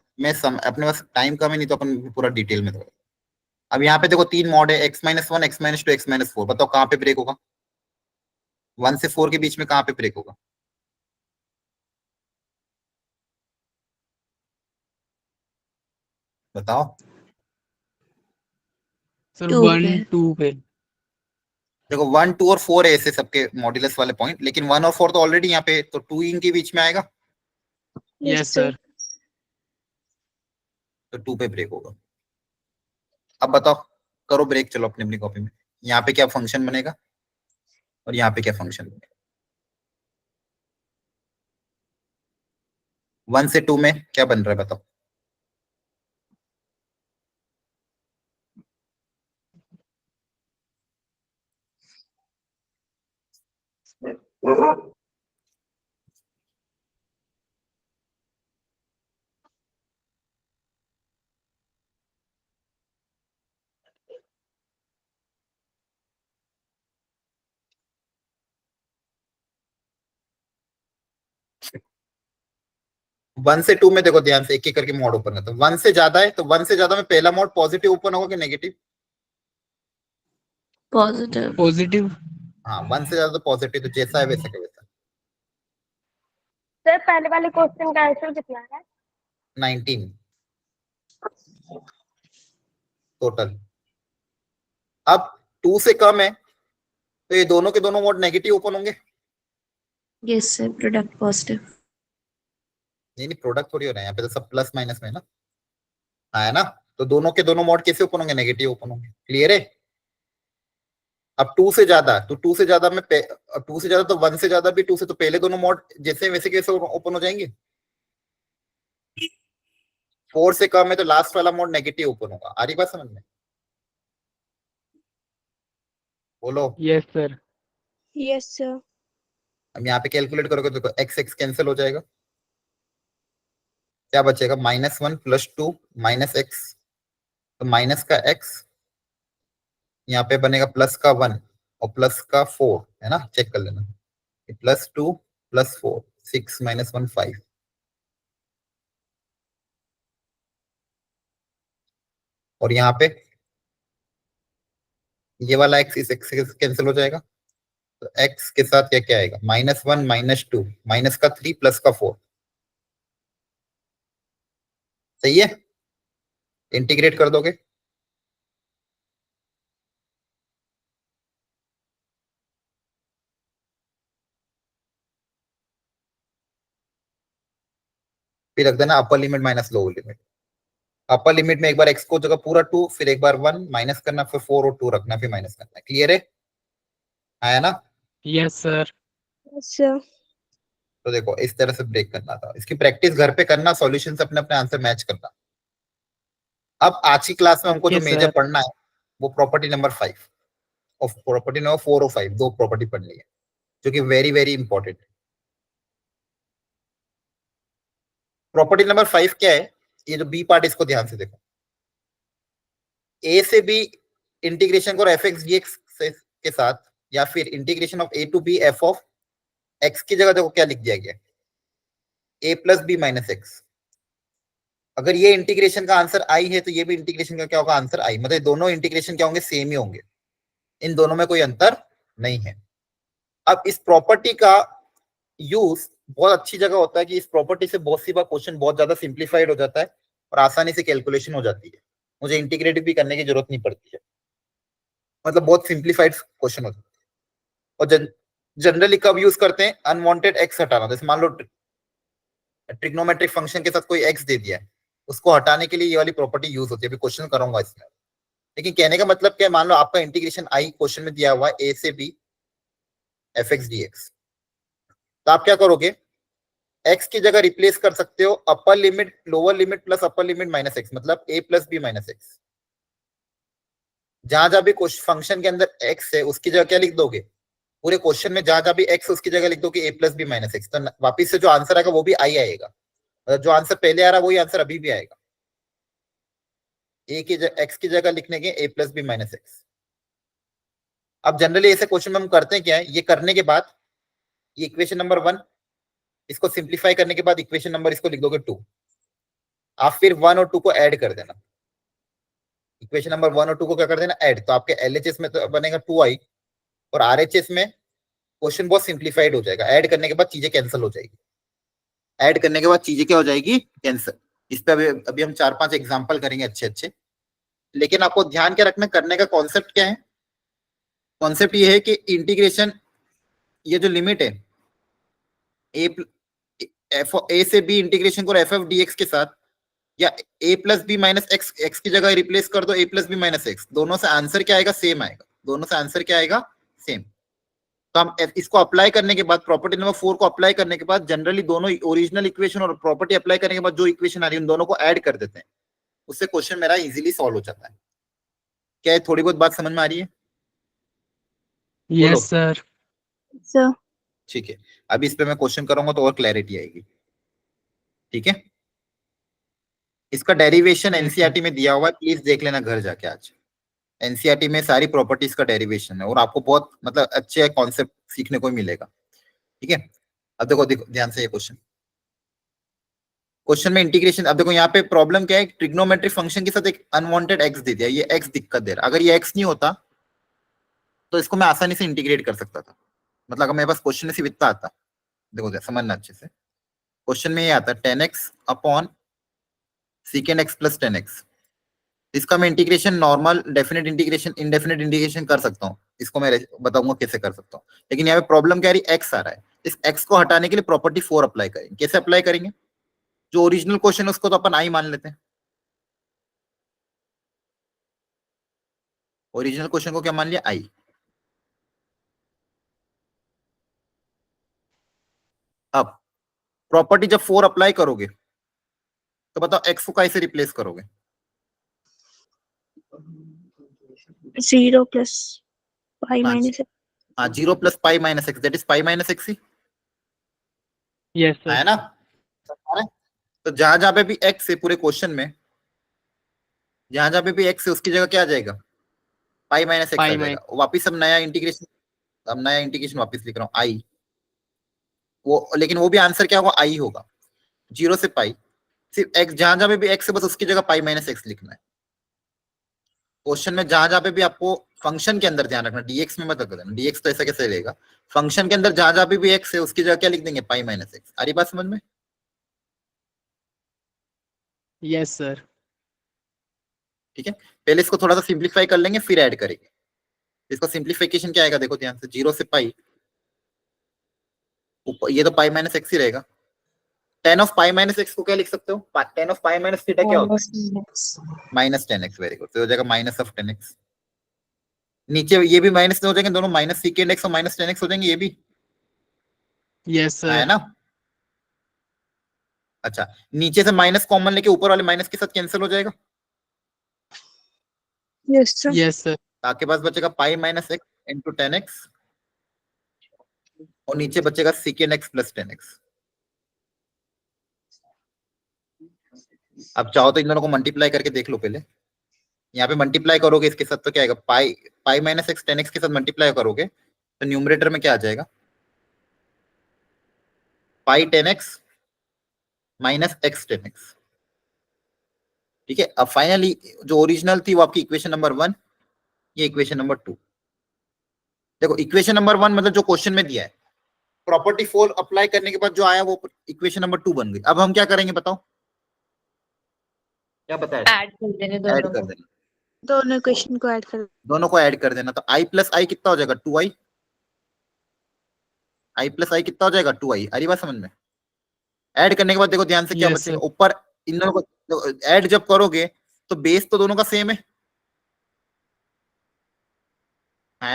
अपने पास टाइम कम है, नहीं तो अपन पूरा डिटेल में। तो अब यहाँ पे देखो 3 मॉड है, x-1, x-2, x-4। बताओ कहाँ पे ब्रेक होगा? 1 से 4 के बीच में कहाँ पे ब्रेक होगा? बताओ। सर 2 1 पे। 2 पे। देखो 1, 2 और 4 है ऐसे सबके मॉड्यूलस वाले पॉइंट, लेकिन 1 और 4 तो ऑलरेडी यहाँ पे, तो 2 इनके बीच में आएगा, Yes, यस sir. सर। तो 2 पे ब्रेक होगा। अब बताओ, करो ब्रेक, चलो अपनी अपनी कॉपी में। यहाँ पे क्या फंक्शन बनेगा और यहाँ पे क्या फंक्शन बनेगा? 1 से 2 में क्या बन रहा है बताओ? 1 से 2 में देखो ध्यान से, एक एक करके मोड ओपन करता हूँ। 1 से ज्यादा है तो 1 से ज्यादा में पहला मोड पॉजिटिव ओपन होगा कि नेगेटिव? Positive. पॉजिटिव। हाँ 1 से ज्यादा तो पॉजिटिव, तो जैसा है वैसा का वैसा। सर पहले वाले क्वेश्चन का आंसर कितना है? 19 टोटल। अब 2 से कम है तो ये दोनों के दोनों मोड नेगेटिव ओपन होंगे। Yes, sir. Product positive. नहीं प्रोडक्ट थोड़ी हो रहा है यहाँ पे, तो सब प्लस माइनस में ना, हाँ है ना। तो दोनों के दोनों मोड कैसे ओपन होंगे? नेगेटिव ओपन होंगे। क्लियर है? अब 2 से ज्यादा, तो 2 से ज्यादा में 2 से ज्यादा तो 1 से ज्यादा भी 2 से, तो पहले दोनों मोड जैसे वैसे कैसे ओपन हो जाएंगे। 4 से कम है तो लास्ट वाला मोड नेगेटिव ओपन होगा। आ रही बात समझ में? बोलो। Yes sir. Yes sir. अब यहाँ पे कैलकुलेट करोगे तो एक्स एक्स कैंसिल हो जाएगा, क्या बचेगा? -1 + 2 -x, तो माइनस का x यहाँ पे बनेगा प्लस का 1 और प्लस का 4, है ना? चेक कर लेना, +2 + 4 6 - 1 5। और यहाँ पे ये वाला x इस x से कैंसिल हो जाएगा, तो x के साथ क्या क्या आएगा? -1 - 2 माइनस का 3 प्लस का 4। सही है? इंटीग्रेट कर दोगे फिर रख देना अपर limit minus lower limit. Upper limit में एक बार x को जगह पूरा 2, फिर एक बार 1 माइनस करना, फिर 4 और 2 रखना, फिर माइनस करना। क्लियर है? आया ना? Yes sir. Yes sir. तो देखो इस तरह से ब्रेक करना था। इसकी प्रैक्टिस घर पे करना, सॉल्यूशन से अपने अपने आंसर मैच करना। अब आज की क्लास में हमको जो Yes, मेजर sir. पढ़ना है वो प्रॉपर्टी नंबर 5 और प्रॉपर्टी नंबर 4 और 5, दो प्रॉपर्टी पढ़नी है जो कि वेरी वेरी इंपॉर्टेंट है। प्रॉपर्टी नंबर 5 क्या है? ये जो बी पार्ट, इसको ध्यान से देखो। ए से बी इंटीग्रेशन को एफ एक्स डी एक्स के साथ, या फिर integration of a to b f of x की जगह देखो क्या लिख दिया गया, a plus b minus x. अगर ये इंटीग्रेशन का आंसर आई है तो ये भी इंटीग्रेशन का क्या होगा? Answer I. मतलब दोनों इंटीग्रेशन क्या होंगे? सेम ही होंगे, इन दोनों में कोई अंतर नहीं है। अब इस प्रॉपर्टी का यूज बहुत अच्छी जगह होता है कि इस प्रॉपर्टी से बहुत सी बार क्वेश्चन बहुत ज्यादा सिंप्लीफाइड हो जाता है और आसानी से कैलकुलेशन हो जाती है। मुझे इंटीग्रेटिव भी करने की जरूरत नहीं पड़ती है, मतलब बहुत सिंप्लीफाइड क्वेश्चन होता है। और जनरली कब यूज करते हैं? अनवांटेड एक्स हटाना। जैसे मान लो ट्रिग्नोमेट्रिक फंक्शन के साथ कोई एक्स दे दिया है, उसको हटाने के लिए ये वाली प्रॉपर्टी यूज होती है। अभी क्वेश्चन करूंगा इसमें, लेकिन कहने का मतलब क्या है? मान लो आपका इंटीग्रेशन आई क्वेश्चन में दिया हुआ है ए से b f x d x, तो आप क्या करोगे? x की जगह रिप्लेस कर सकते हो upper limit lower limit plus upper limit minus x, मतलब a plus b minus x. जहां जहां भी फंक्शन के अंदर x है उसकी जगह क्या लिख दोगे? पूरे क्वेश्चन में जहां जहां भी x उसकी जगह लिख दोगे a plus b minus x. तो वापिस से जो आंसर आएगा वो भी आई आएगा, मतलब जो आंसर पहले आ रहा वही आंसर अभी भी आएगा। x की जगह लिखने के a plus b minus x. अब जनरली ऐसे क्वेश्चन में हम करते हैं क्या है? ये करने के बाद ये इक्वेशन नंबर 1, इसको सिंप्लीफाई करने के बाद इक्वेशन नंबर इसको लिख दोगे 2। आप फिर 1 और 2 को ऐड कर देना। इक्वेशन नंबर 1 और 2 को क्या कर देना? ऐड। तो आपके एलएचएस में तो बनेगा 2i और आरएचएस में क्वेश्चन बहुत सिंप्लीफाइड हो जाएगा। ऐड करने के बाद चीजें कैंसिल हो जाएगी। ऐड करने के बाद चीजें क्या हो जाएगी? कैंसिल। इस पे अभी हम 4-5 एग्जांपल करेंगे अच्छे अच्छे। लेकिन आपको ध्यान क्या रखना, करने का कॉन्सेप्ट क्या है? कॉन्सेप्ट ये है कि इंटीग्रेशन, ये जो लिमिट है ए से बी इंटीग्रेशन को एफ एफ डी एक्स के साथ, या a plus b minus x, x की जगह रिप्लेस कर दो a plus b minus x, दोनों से आंसर क्या आएगा? सेम आएगा। दोनों से आंसर क्या आएगा? सेम। तो हम इसको अप्लाई करने के बाद, प्रॉपर्टी नंबर 4 को अप्लाई करने के बाद, जनरली दोनों ओरिजिनल इक्वेशन और प्रॉपर्टी अप्लाई करने के बाद जो इक्वेशन आ रही है उन दोनों को ऐड कर देते हैं, उससे क्वेश्चन मेरा इजीली सॉल्व हो जाता है। क्या है? थोड़ी बहुत बात समझ में आ रही है? Yes sir. सर। ठीक है, अभी इस पे मैं क्वेश्चन करूंगा तो और क्लैरिटी आएगी। ठीक है, इसका डेरिवेशन Yes, एनसीईआरटी में दिया हुआ है, प्लीज देख लेना घर जाके। आज एनसीईआरटी में सारी प्रॉपर्टीज का डेरिवेशन है और आपको बहुत मतलब अच्छे कॉन्सेप्ट सीखने को मिलेगा। ठीक है, अब देखो देखो ध्यान से ये क्वेश्चन। क्वेश्चन में इंटीग्रेशन, अब देखो यहाँ पे प्रॉब्लम क्या है, ट्रिग्नोमेट्रिक फंक्शन के साथ एक अनवांटेड एक्स दे दिया, ये एक्स दिक्कत दे रहा। अगर ये एक्स नहीं होता तो इसको मैं आसानी से इंटीग्रेट कर सकता था। मतलब अगर मेरे पास क्वेश्चन में सिर्फ इतना आता, देखो समझना अच्छे से, क्वेश्चन में ये आता 10x upon सीकेंड x plus 10x, इसका मैं integration normal, definite integration, indefinite integration कर सकता हूँ। इसको मैं बताऊंगा कैसे कर सकता हूँ। लेकिन यहाँ पे प्रॉब्लम क्या आ रही, एक्स आ रहा है। इस एक्स को हटाने के लिए प्रॉपर्टी 4 अप्लाई करेंगे। कैसे अप्लाई करेंगे, जो ओरिजिनल क्वेश्चन है उसको तो अपन आई मान लेते हैं। ओरिजिनल क्वेश्चन को क्या मान लिया, आई। अब प्रॉपर्टी जब 4 अप्लाई करोगे तो बताओ एक्स को कैसे रिप्लेस करोगे। 0 plus pi हाँ, minus x. हाँ 0 plus pi minus x, that is pi minus x he yes sir. है ना। तो जहां जहां पे भी एक्स है पूरे क्वेश्चन में, जहां जहां पे भी एक्स है उसकी जगह क्या आ जाएगा, पाई माइनस एक्स आ पाई जाएगा। वापिस अब नया इंटीग्रेशन, वापिस लिख रहा हूँ आई, वो लेकिन वो भी आंसर क्या होगा, आई होगा। 0 से पाई, सिर्फ एक्स जहां जहां पे भी एक्स है बस उसकी जगह पाई माइनस एक्स लिखना है। क्वेश्चन में जहां जहां पे भी आपको फंक्शन के अंदर ध्यान रखना, डीएक्स में मत रख देना, डीएक्स तो ऐसा कैसे रहेगा। फंक्शन के अंदर जहां जहां पे भी एक्स है उसकी जगह क्या लिख देंगे, पाई माइनस एक्स। आ रही बात समझ में। Yes sir. ठीक है, पहले इसको थोड़ा सा सिंप्लीफाई कर लेंगे फिर ऐड करेंगे। इसका सिंप्लीफिकेशन क्या आएगा, देखो ध्यान से, 0 से पाई, ये तो पाई माइनस एक्स ही रहेगा। tan of pi minus x को क्या लिख सकते हो, tan of pi minus theta क्या होता है, माइनस 10x। वेरी गुड, तो हो जाएगा माइनस ऑफ 10x। नीचे ये भी माइनस हो जाएंगे दोनों, माइनस सीकेंड एक्स और माइनस 10x हो जाएंगे ये भी, यस है सर। ना। अच्छा, नीचे से माइनस कॉमन लेके ऊपर वाले माइनस के साथ कैंसिल हो जाएगा, Yes, sir. Yes sir. आपके पास बचेगा पाई माइनस एक्स इंटू 10x और नीचे बचेगा सीकेंड एक्स प्लस 10x। अब चाहो तो इन दोनों को मल्टीप्लाई करके देख लो पहले। यहाँ पे मल्टीप्लाई करोगे इसके साथ तो क्या आएगा, पाई पाई माइनस एक्स 10x के साथ मल्टीप्लाई करोगे तो न्यूमरेटर में क्या आ जाएगा, पाई 10x माइनस एक्स 10x। ठीक है, अब फाइनली जो ओरिजिनल थी वो आपकी इक्वेशन नंबर 1, ये इक्वेशन नंबर 2। देखो इक्वेशन नंबर 1 मतलब जो क्वेश्चन में दिया है, प्रॉपर्टी 4 अप्लाई करने के बाद जो आया वो इक्वेशन नंबर 2 बन गई। अब हम क्या करेंगे बताओ, क्या बताया, ऐड कर देने ऐड कर देना, दोनों इक्वेशन को ऐड कर। दोनों को ऐड कर देना। तो आई प्लस आई कितना हो जाएगा, 2i। आई प्लस आई कितना हो जाएगा, 2i। अरे बात समझ में। ऐड करने के बाद देखो ध्यान से क्या Yes, बचेगा sir. ऊपर, इन दोनों को ऐड जब करोगे तो बेस तो दोनों का सेम है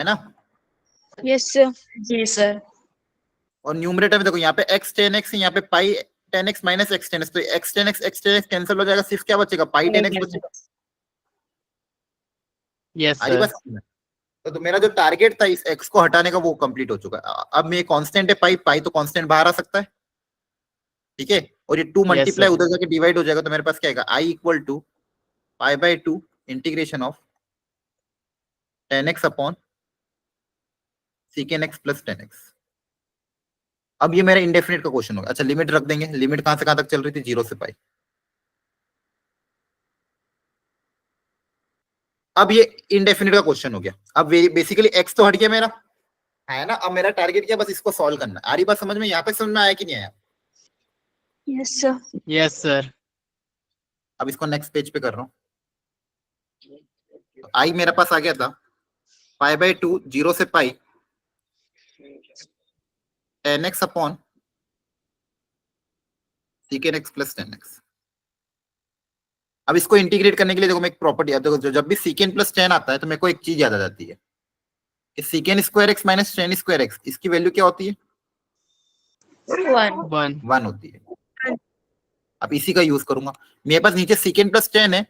ना। Yes sir. जी सर। और न्यूमरेटर में देखो यहाँ पे x 10x है, यहाँ पे पाई 10x माइनस x 10x, तो x 10x कैंसिल हो जाएगा, सिर्फ क्या बचेगा, पाई 10x बचेगा। यस आ रही सर। बात समझ में? तो मेरा जो टारगेट था इस x को हटाने का वो कंप्लीट हो चुका है। अब मैं कांस्टेंट है पाई, पाई तो कांस्टेंट बाहर आ सकता है। ठीक है, और ये 2 मल्टीप्लाई sir. उधर जाके डिवाइड हो जाएगा, तो मेरे पास क्या आएगा, i equal to pi by 2 integration of 10x upon second x plus 10x। अब ये मेरा इंडेफिनिट का क्वेश्चन होगा। अच्छा लिमिट रख देंगे, लिमिट कहां से कहां तक चल रही थी, 0 से पाई। अब ये इंडेफिनिट का क्वेश्चन हो गया। अब बेसिकली x तो हट गया मेरा, है ना। अब मेरा टारगेट क्या, बस इसको सॉल्व करना। आ रही बात समझ में, यहाँ तक समझ में आया कि नहीं आया। Yes sir. Yes sir. अब इसको नेक्स्ट पेज पे कर रहा हूँ। तो आई मेरे पास आ गया था पाई बाई 2, 0 से पाई 10x upon second x plus 10x। अब इसको इंटीग्रेट करने के लिए देखो मैं एक प्रॉपर्टी, अब देखो जब भी सीकेंड प्लस 10 आता है तो मेरे को एक चीज याद आ जाती है कि secant square x minus 10 square x, इसकी वैल्यू क्या होती है, 1 1 होती है। अब इसी का यूज करूंगा। मेरे पास नीचे सीकेंड प्लस 10 है,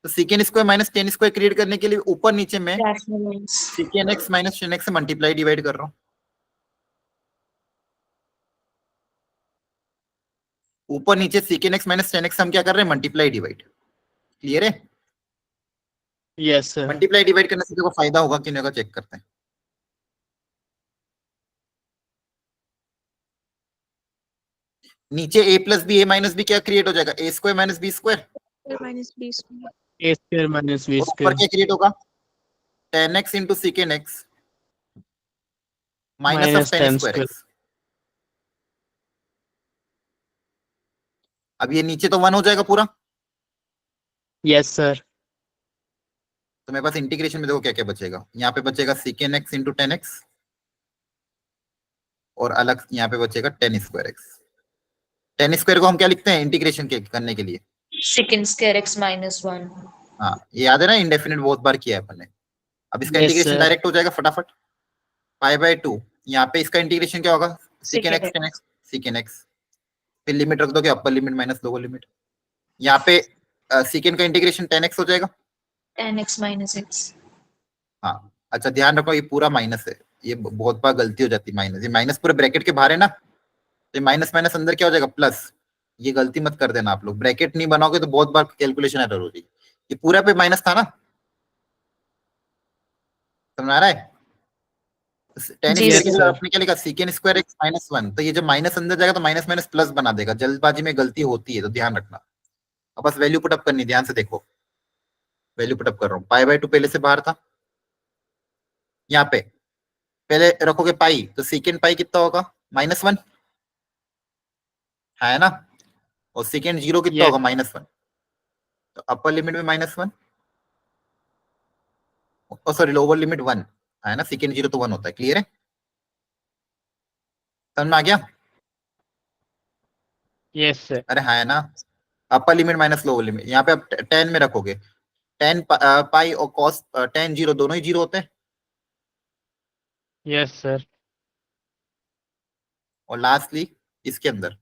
तो secant square minus 10 square create करने के लिए ऊपर नीचे में सीकेंड x माइनस 10x से मल्टीप्लाई डिवाइड कर रहा हूँ। ऊपर नीचे सीकेंड x माइनस 10x हम क्या कर रहे हैं, मल्टीप्लाई डिवाइड। क्लियर है। Yes sir. मल्टीप्लाई डिवाइड करने से देखो फायदा होगा कि नहीं होगा, चेक करते हैं। नीचे a plus B A minus B क्या क्रिएट हो जाएगा, A square minus B square, minus B square. A square minus B और ऊपर स्क्वायर क्या क्रिएट होगा, ten x into secant x minus of minus ten ten square square. X. अब ये नीचे तो 1 हो जाएगा पूरा, यस सर। तो मेरे पास इंटीग्रेशन में देखो क्या क्या बचेगा, यहाँ पे बचेगा सीकेन एक्स इंटू टेन एक्स, और अलग यहाँ पे बचेगा ten square x. Ten square को हम क्या लिखते हैं इंटीग्रेशन के करने के लिए, secant square x minus 1. हाँ ये याद है ना, इंडेफिनिट बहुत बार किया है अपन ने। अब इसका यस इंटीग्रेशन सर। डायरेक्ट हो जाएगा फटाफट, पाई बाय 2, यहाँ पे इसका इंटीग्रेशन क्या होगा, सीकेन Secant x ten x सीकेन x, फिर लिमिट रख दोगे अपर लिमिट माइनस लोअर लिमिट, यहाँ पे सीकेन का इंटीग्रेशन टेन एक्स हो जाएगा। tan x minus x. हाँ अच्छा ध्यान रखो ये पूरा माइनस है, ये बहुत बार गलती हो जाती है, माइनस, ये माइनस पूरे ब्रैकेट के बाहर है ना, तो माइनस माइनस अंदर क्या हो जाएगा प्लस, ये गलती मत कर देना आप लोग, ब्रैकेट नहीं बनाओगे तो बहुत बार कैलकुलेशन एरर हो जाएगी। ये पूरा पे माइनस था ना, समझ आ रहा है, टेन जी स्क्वायर की सर। जगह आपने क्या लिखा सीकेन स्क्वायर एक्स माइनस 1, तो ये जब माइनस अंदर जाएगा तो माइनस माइनस प्लस बना देगा, जल्दबाजी में गलती होती है तो ध्यान रखना। अब बस वैल्यू पुटअप करनी, ध्यान से देखो, वैल्यू पुटअप कर रहा हूँ, पाई बाय 2 पहले से बाहर था, यहाँ पे पहले रखोगे पाई तो सीकेंड पाई कितना होगा -1 है ना, और सेकेंड 0 कितना यस। होगा -1, तो अपर लिमिट में -1 और सॉरी लोअर लिमिट 1 है ना, सेकेंड 0 तो 1 होता है, क्लियर है, समझ में आ गया। Yes sir. अरे है ना, अपर लिमिट माइनस लोअर लिमिट, यहाँ पे आप 10 में रखोगे, 10 पाई और कॉस 10 0 दोनों ही 0 होते हैं, यस सर। और लास्टली इसके अंदर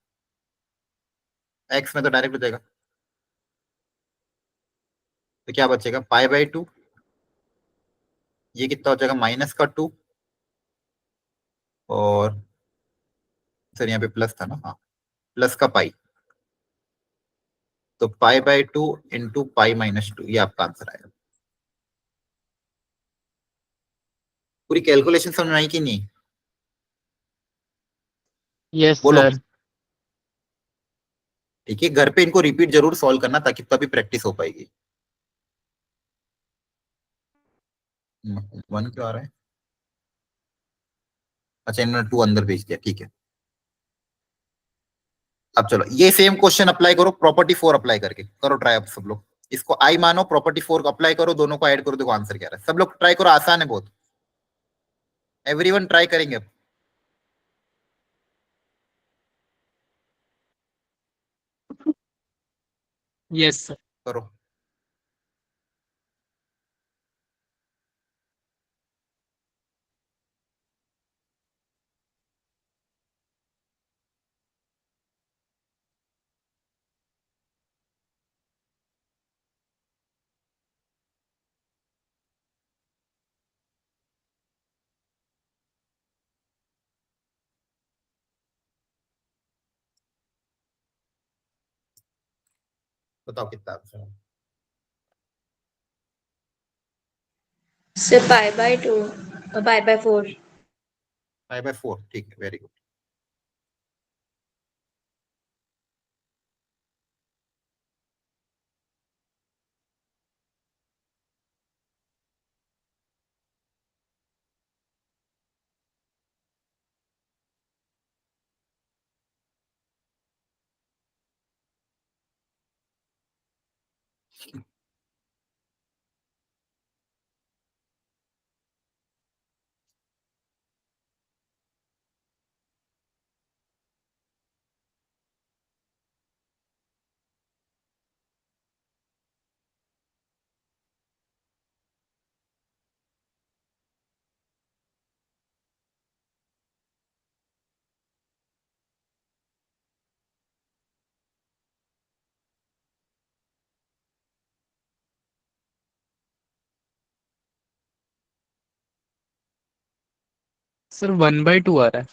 एक्स में तो डायरेक्ट हो जाएगा, तो क्या बचेगा पाई बाय 2, ये कितना हो जाएगा -2, और सर यहाँ पे प्लस था ना, हाँ प्लस का पाई, तो पाई बाय 2 इंटू पाई -2, ये आपका आंसर आएगा। पूरी कैलकुलेशन समझ में आई कि नहीं, यस बोलो। सर। ठीक है, घर पे इनको रिपीट जरूर सॉल्व करना ताकि तभी प्रैक्टिस हो पाएगी। 1 क्यों आ रहा है, अच्छा इन्होंने 2 अंदर भेज दिया, ठीक है। अब चलो ये सेम क्वेश्चन अप्लाई करो, प्रॉपर्टी 4 अप्लाई करके करो ट्राई, अब सब लोग इसको आई मानो, प्रॉपर्टी 4 को अप्लाई करो, दोनों को ऐड करो, देखो आंसर क्या आ रहा है, सब लोग ट्राई करो, आसान है बहुत, एवरीवन ट्राई करेंगे अब, यस सर। करो। बताओ कितना आंसर है, So pi by 2, pi by 4. 5/4, ठीक है, वेरी गुड। सर 1/2 आ रहा है।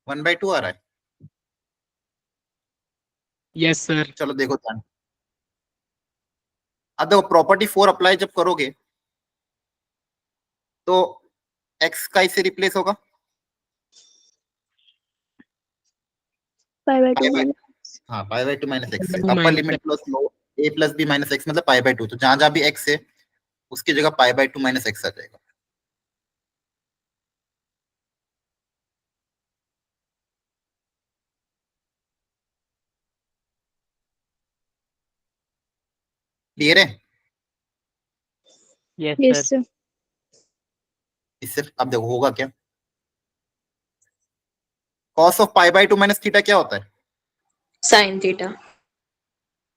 1/2 आ रहा है। Yes sir. चलो देखो ध्यान, अब देखो प्रॉपर्टी 4 अप्लाई जब करोगे तो x का इससे रिप्लेस होगा pi by pi 2 by, minus हाँ पाई बाय 2 माइनस एक्स से, 2 upper minus limit plus low a plus b minus x मतलब पाई बाय 2, तो जहां जहां भी x है उसकी जगह पाई बाय 2 माइनस एक्स आ जाएगा। क्लियर है? Yes yes sir. सर। इससे अब देखो होगा क्या, cos of pi by 2 minus theta क्या होता है? sin theta.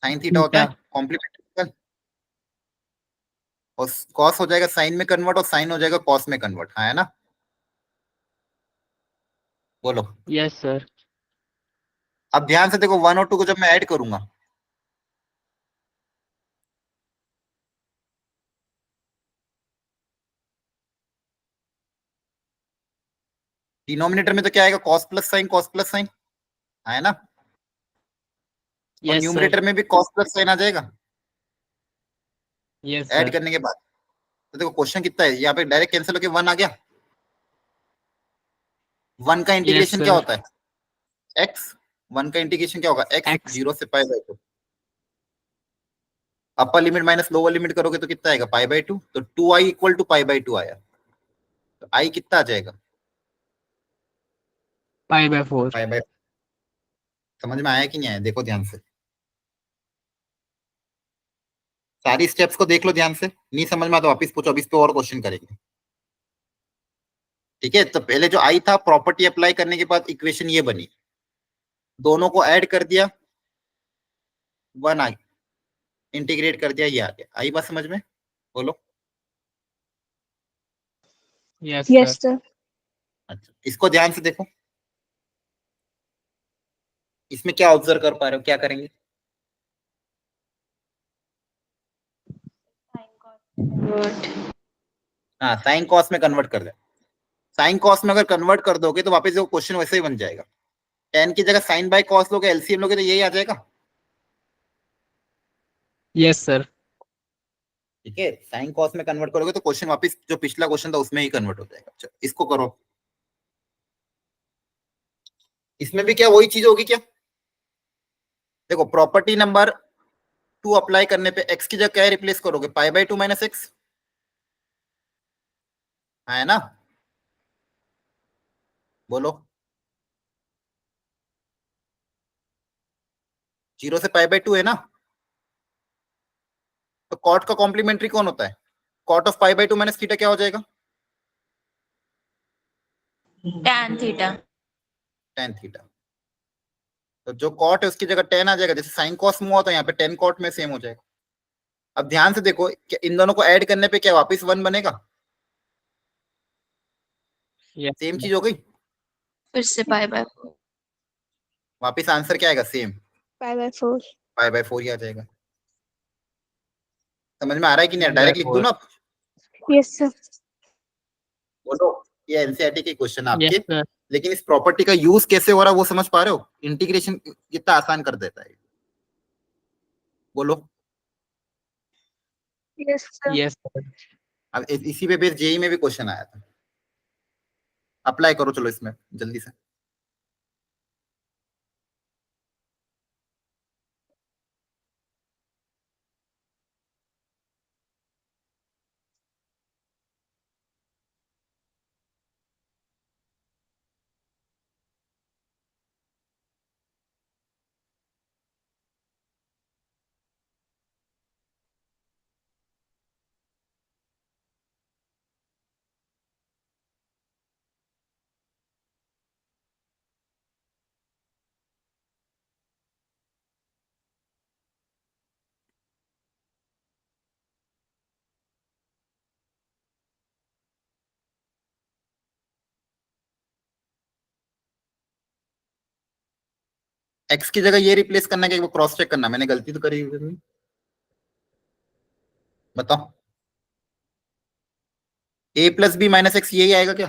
साइन थीटा होता है कॉम्प्लीमेंट्री, और cos हो जाएगा साइन में कन्वर्ट और साइन हो जाएगा cos में कन्वर्ट, हाँ है ना? बोलो। Yes sir. अब ध्यान से देखो 1 और 2 को जब मैं ऐड करूंगा डिनोमिनेटर में तो क्या आएगा, cos प्लस साइन, है ना? और यस सर। न्यूमरेटर में भी cos प्लस साइन आ जाएगा यस ऐड सर। करने के बाद। तो देखो क्वेश्चन कितना है, यहाँ पे डायरेक्ट कैंसिल होके 1 आ गया। 1 का यस इंटीग्रेशन क्या सर। होता है, x। 1 का इंटीग्रेशन क्या होगा, x एक्स 0 से पाई by 2। Upper limit minus lower limit करोगे तो कितना आएगा, पाई बाय 2, तो 2i equal to pi by 2 आया, तो i कितना आ जाएगा, पाई बाय 4। Pi bye. समझ में आया कि नहीं आया, देखो ध्यान से सारी स्टेप्स को देख लो ध्यान से, नहीं समझ में आता वापिस पूछो, अब इस पे और क्वेश्चन करेंगे। ठीक है, तो पहले जो आई था प्रॉपर्टी अप्लाई करने के बाद इक्वेशन ये बनी, दोनों को ऐड कर दिया 1 आ, इंटीग्रेट कर दिया ये आ गया, आई बात समझ में? बोलो। Yes yes sir. सर। अच्छा इसको ध्यान से देखो, इसमें क्या ऑब्जर्व कर पा रहे हो, क्या करेंगे? What? हाँ साइन कॉस में कन्वर्ट कर दे, साइन कॉस में अगर कन्वर्ट कर दोगे तो वापस वो क्वेश्चन वैसे ही बन जाएगा, टेन की जगह साइन बाय कॉस लोगे, एलसीएम लोगे तो यही आ जाएगा। Yes sir. ठीक है, साइन कॉस में कन्वर्ट करोगे तो क्वेश्चन वापस जो पिछला क्वेश्चन था उसमें ही कन्वर्ट हो जाएगा। चलो इसको करो, इसमें भी क्या वही चीज होगी क्या, देखो प्रॉपर्टी नंबर 2 अप्लाई करने पे x की जगह क्या रिप्लेस करोगे, पाई बाय 2 माइनस एक्स, है ना? बोलो। 0 से पाई बाय 2 है ना, तो कॉट का कॉम्प्लीमेंट्री कौन होता है, cot of pi by 2 minus theta क्या हो जाएगा, Tan theta. Tan theta. तो जो कॉट है उसकी जगह टेन आ जाएगा, जैसे साइन कॉस में हुआ था यहाँ पे टेन कॉट में सेम हो जाएगा। अब ध्यान से देखो क्या इन दोनों को ऐड करने पे क्या वापस 1 बनेगा, यस सेम सर। चीज हो गई, फिर से pi by 4. वापस आंसर क्या आएगा, same pi by 4। Pi by 4 ही आ जाएगा। समझ में आ रहा है कि नहीं, पाई बाय डायरेक्ट लिख दूं 4। ना? Yes sir. बोलो, ये एनसीईआरटी के क्वेश्चन है यस आपके, सर। लेकिन इस प्रॉपर्टी का यूज कैसे हो रहा है वो समझ पा रहे हो, इंटीग्रेशन कितना आसान कर देता है। बोलो। Yes sir. Yes sir. अब इसी पे बेस जेई में भी क्वेश्चन आया था, अप्लाई करो चलो इसमें जल्दी से। एक्स की जगह ये रिप्लेस करना है कि क्रॉस चेक करना, मैंने गलती तो करी हुई है? बताओ, a plus b minus x यही आएगा क्या,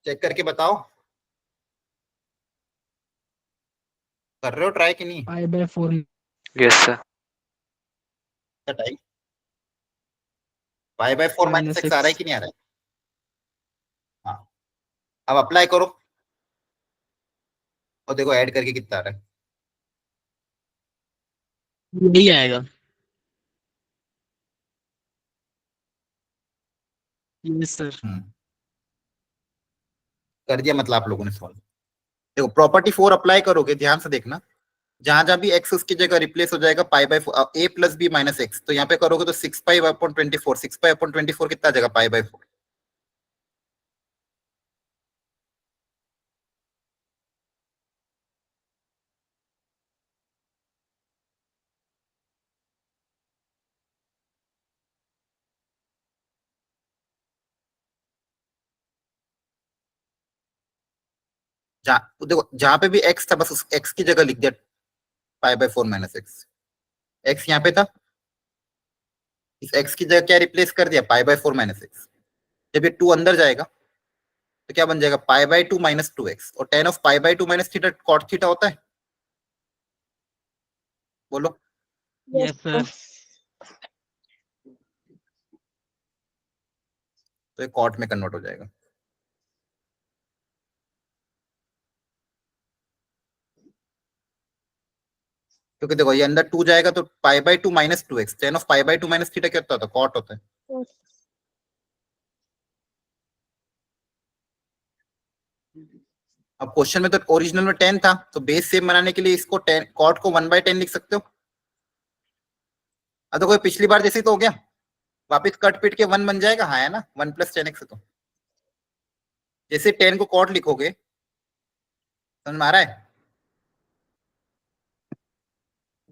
चेक करके बताओ, कर रहे हो ट्राई कि नहीं? Pi by 4 Yes, sir. Time pi by 4 minus minus x आ रहा है x कि नहीं आ रहा है? हाँ, अब अप्लाई करो और देखो ऐड करके कितना आ रहा है। यही आएगा। Yes sir. कर दिया मतलब आप लोगों ने सॉल्व। देखो प्रॉपर्टी 4 अप्लाई करोगे, ध्यान से देखना, जहां जहां भी एक्स उसकी जगह रिप्लेस हो जाएगा pi by a plus b minus x, तो यहाँ पे करोगे तो 6 पाई अपॉन 24, 6 पाई अपॉन 24 कितना आ जाएगा? Pi by 4। जहाँ देखो जहां पे भी एक्स था बस उस एक्स की जगह लिख दिया pi by 4 minus x. X यहाँ पे था, इस एक्स की जगह क्या रिप्लेस कर दिया? Pi by 4 minus x. जब ये 2 अंदर जाएगा तो क्या बन जाएगा? Pi by 2 minus 2x। और tan of pi by 2 minus theta cot theta होता है, बोलो। Yes, yes sir. तो ये कॉट में कन्वर्ट हो जाएगा। क्योंकि देखो ये अंदर 2 जाएगा तो पाई by 2 minus 2x, ten of pi by 2 minus theta क्या होता है? कॉट होता है। yes. अब क्वेश्चन में तो ओरिजिनल में 10 था, तो बेस सेम बनाने के लिए इसको 10 कॉट को 1/10 लिख सकते हो। अब तो कोई पिछली बार जैसे ही तो हो गया, वापिस कट पिट के 1 बन जाएगा। हाँ है ना, 1 प्लस 10x। तो जैसे 10 को कॉट लिखोगे, समझ में आ रहा है?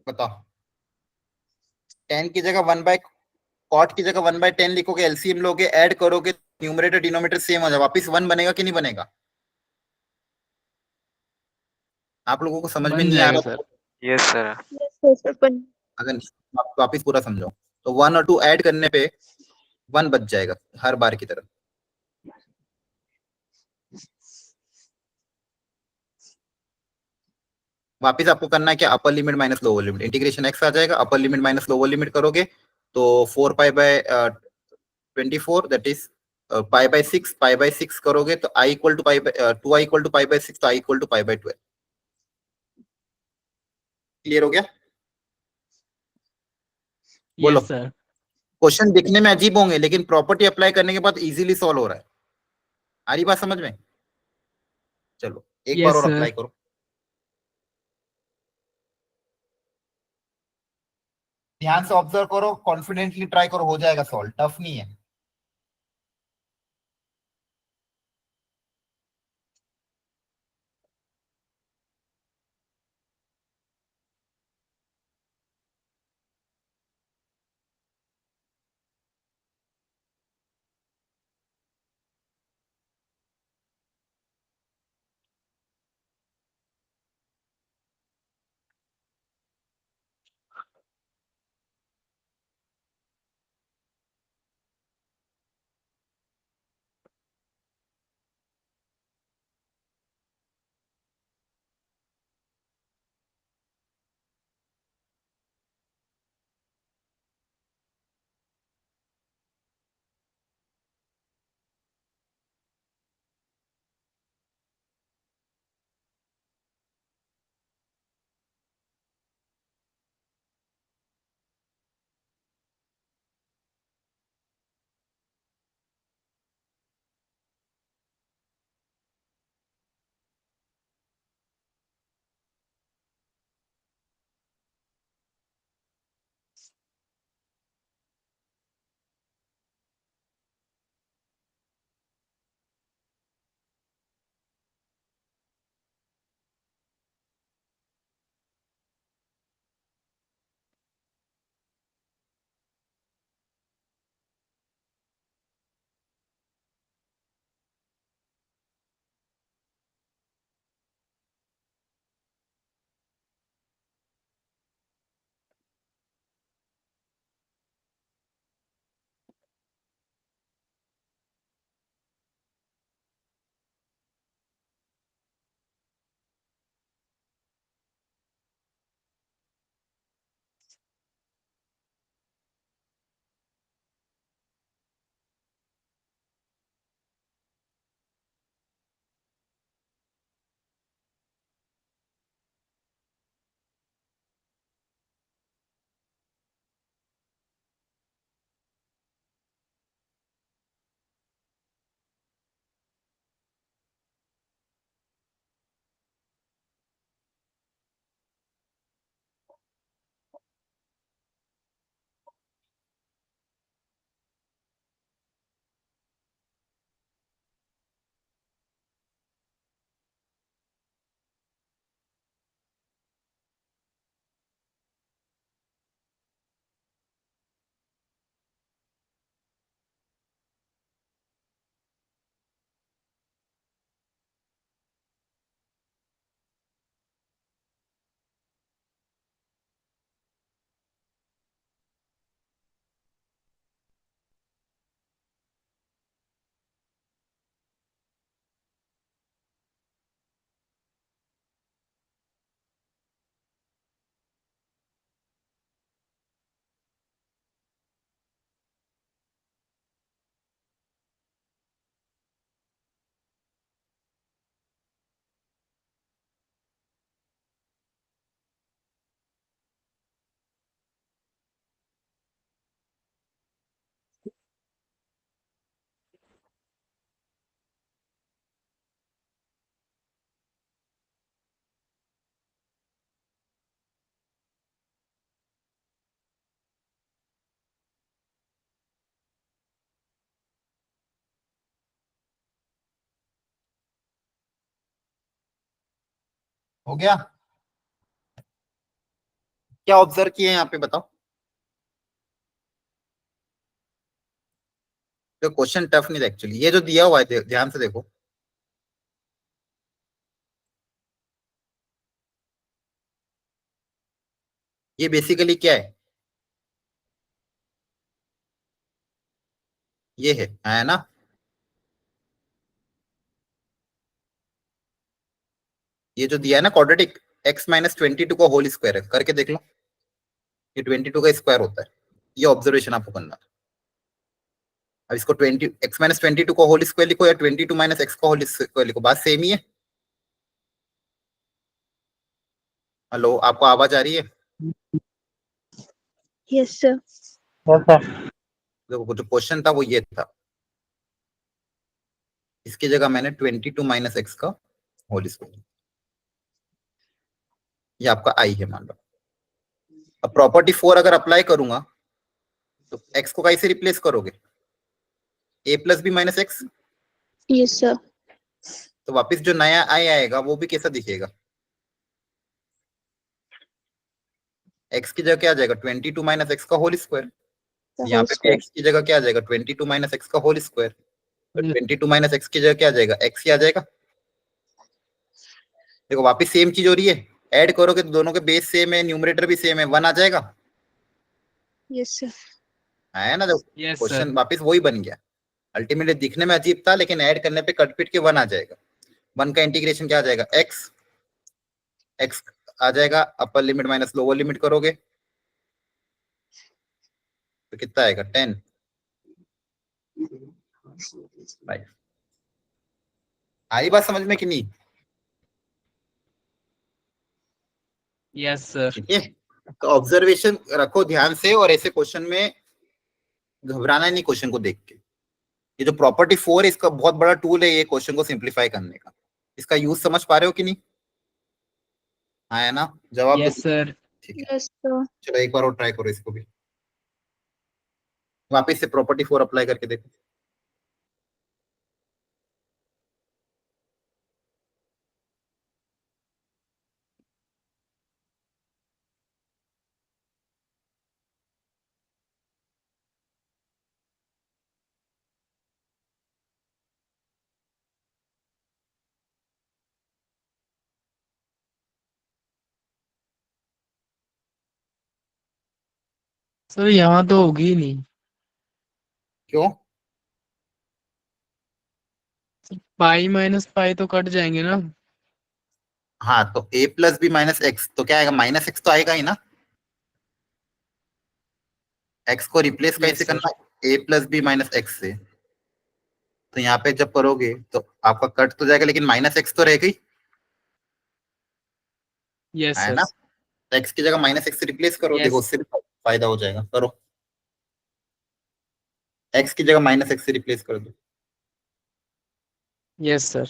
बताओ, 10 की जगह 1 बाय कॉट की जगह 1/10 लिखोगे, एलसीएम लोगे, ऐड करोगे, न्यूमरेटर डिनोमिनेटर सेम हो जाए, वापिस 1 बनेगा कि नहीं बनेगा? आप लोगों को समझ में बन नहीं आ जाएगा रहा सर। तो Yes, sir. Yes, yes, open. अगर नहीं, आप वापिस पूरा समझो। तो 1 और 2 ऐड करने पे 1 बच जाएगा हर बार की तरह। वापिस आपको करना है क्या? Upper limit minus lower limit, integration x आ जाएगा, upper limit minus lower limit करोगे तो 4 pi by 24 that is pi by 6, pi by 6 करोगे तो I equal to pi by 2 I equal to pi by 6, तो I equal to pi by 12। Clear हो गया? बोलो। Yes sir. क्वेश्चन दिखने में अजीब होंगे लेकिन प्रॉपर्टी अप्लाई करने के बाद इजीली सॉल्व हो रहा है। आ रही बात समझ में? चलो एक बार यस और सर। अप्लाई करो, ध्यान से ऑब्जर्व करो, कॉन्फिडेंटली ट्राई करो, हो जाएगा सॉल्व, टफ नहीं है। हो गया? क्या ऑब्जर्व किए हैं यहाँ पे बताओ? तो क्वेश्चन टफ नहीं था एक्चुअली, ये जो दिया हुआ है ध्यान से देखो। ये बेसिकली क्या है ना? ये जो दिया है ना क्वाड्रेटिक, x माइनस 22 का होल स्क्वायर है, करके देख लो। ये 22 का स्क्वायर होता है, ये ऑब्जर्वेशन आपको करना है। अब इसको 20 x माइनस 22 का होल स्क्वायर लिखो या 22 माइनस x का होल स्क्वायर लिखो, बात सेम ही है। हेलो, आपको आवाज आ रही है? Yes, sir. देखो जो क्वेश्चन था वो ये था, इसकी जगह मैंने 22 माइनस एक्स का होल स्क्वायर, ये आपका आई है मान लो। अब प्रॉपर्टी 4 अगर अप्लाई करूंगा तो x को कैसे रिप्लेस करोगे? a plus b minus x. Yes, sir. तो वापस जो नया आई आएगा वो भी कैसा दिखेगा? x की जगह क्या आ जाएगा? 22 माइनस एक्स का होल स्क्वायर। The यहाँ whole पे भी square. x की जगह क्या आ जाएगा? 22 माइनस एक्स का होल स्क्वायर। तो Yes. 22 माइनस एक्स की जगह क्या आ जाएगा? x ही आ जाएगा। देखो वापस सेम चीज हो रही है, ऐड करोगे तो दोनों के बेस सेम है, न्यूमरेटर भी सेम है, 1 आ जाएगा। Yes, sir. है ना? देखो Yes, sir. क्वेश्चन वापस वही बन गया। अल्टीमेटली दिखने में अजीब था, लेकिन ऐड करने पे कट पिट के 1 आ जाएगा। 1 का इंटीग्रेशन क्या आ जाएगा? x आ जाएगा, upper limit minus lower limit करोगे तो कितना आएगा? 10 राइट। आई बात समझ में कि नहीं? Yes, sir. ठीक है, तो ऑब्जर्वेशन रखो ध्यान से, और ऐसे क्वेश्चन में घबराना नहीं क्वेश्चन को देख के। ये जो प्रॉपर्टी 4 है इसका बहुत बड़ा टूल है ये क्वेश्चन को सिंप्लीफाई करने का। इसका यूज समझ पा रहे हो कि नहीं? हाँ है ना? जवाब दो। Yes, sir. ठीक है, Yes, sir. चलो एक बार और ट्राई करो इसको भी, वापस से प्रॉपर्टी 4 अप्लाई करके देखो। सर यहाँ तो होगी ही नहीं। क्यों? पाई माइनस पाई तो कट जाएंगे ना। हाँ, तो a plus b minus x तो क्या आएगा? माइनस एक्स तो आएगा ही ना। x को रिप्लेस Yes, कैसे sir. करना? a plus b minus x से। तो यहाँ पे जब करोगे तो आपका कट तो जाएगा, लेकिन माइनस एक्स तो रहेगा ही, Yes, है sir. ना? तो x की जगह माइनस एक्स से रिप्लेस करो, देखो Yes. उससे भी फायदा हो जाएगा। करो, x की जगह माइनस एक्स से रिप्लेस कर दो। Yes, sir.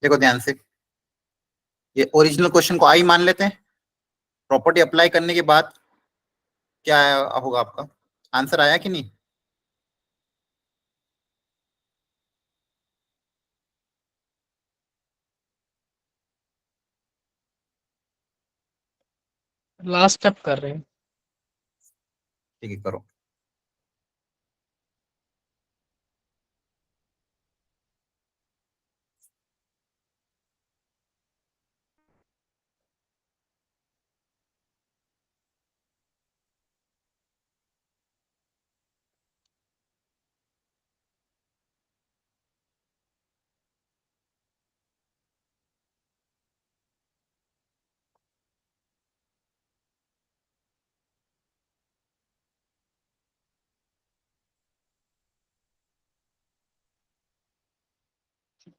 देखो ध्यान से, ये ओरिजिनल क्वेश्चन को आई मान लेते हैं, प्रॉपर्टी अप्लाई करने के बाद क्या होगा आपका आंसर, आया कि नहीं? लास्ट स्टेप कर रहे हैं। ठीक है, करो।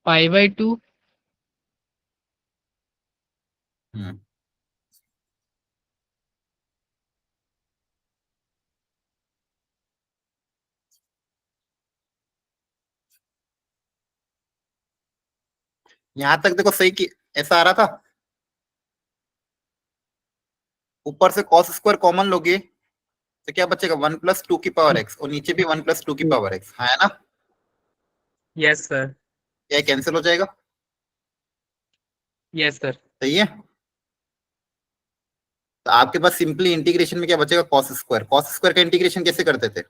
π/2 हम्म, यहां तक देखो सही कि ऐसा आ रहा था, ऊपर से cos स्क्वायर कॉमन लोगे तो क्या बचेगा, 1+2 की पावर x, और नीचे भी 1+2 की पावर x, है ना? यस सर, क्या कैंसिल हो जाएगा? Yes sir. सही है। तो आपके पास सिंपली इंटीग्रेशन में क्या बचेगा, cos स्क्वायर का इंटीग्रेशन कैसे करते थे,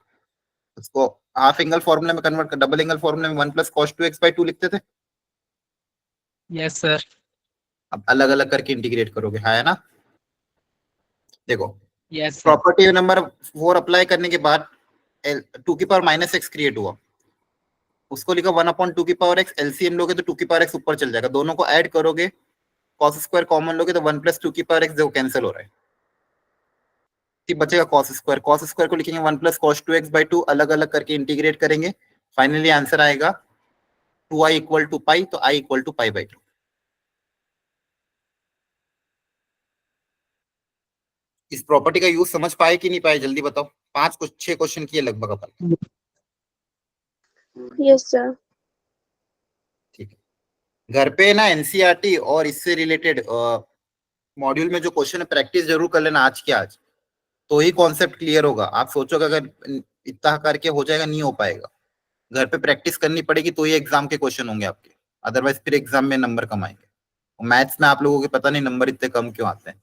उसको हाफ एंगल फॉर्मूले में कन्वर्ट कर, डबल एंगल फॉर्मूले में 1+cos2x/2 लिखते थे। Yes sir. अब अलग अलग करके इंटीग्रेट करोगे, है ना? देखो, yes sir. Property number 4 apply करने के बाद 2 की पावर -x क्रिएट हुआ, उसको लिखा 1/2 की पावर x, एलसीएम लोगे तो 2 की पावर x ऊपर चल जाएगा, दोनों को ऐड करोगे, cos स्क्वायर कॉमन लोगे तो 1+2 की पावर x जो कैंसिल हो रहा है, बचेगा cos स्क्वायर को लिखेंगे 1+cos2x/2, अलग अलग करके इंटीग्रेट करेंगे, फाइनली आंसर आएगा 2i = π, तो i = π/2। इस प्रॉपर्टी का यूज समझ पाए कि नहीं पाए, जल्दी बताओ। 6 क्वेश्चन किए लगभग अपन। Yes, sir. ठीक है, घर पे ना एनसीईआरटी और इससे रिलेटेड मॉड्यूल में जो क्वेश्चन है प्रैक्टिस जरूर कर लेना आज के आज, तो ही कॉन्सेप्ट क्लियर होगा। आप सोचोगे अगर इतना करके हो जाएगा, नहीं हो पाएगा, घर पे प्रैक्टिस करनी पड़ेगी तो ही एग्जाम के क्वेश्चन होंगे आपके, अदरवाइज फिर एग्जाम में नंबर कम आएंगे। मैथ्स में आप लोगों के पता नहीं नंबर इतने कम क्यों आते हैं।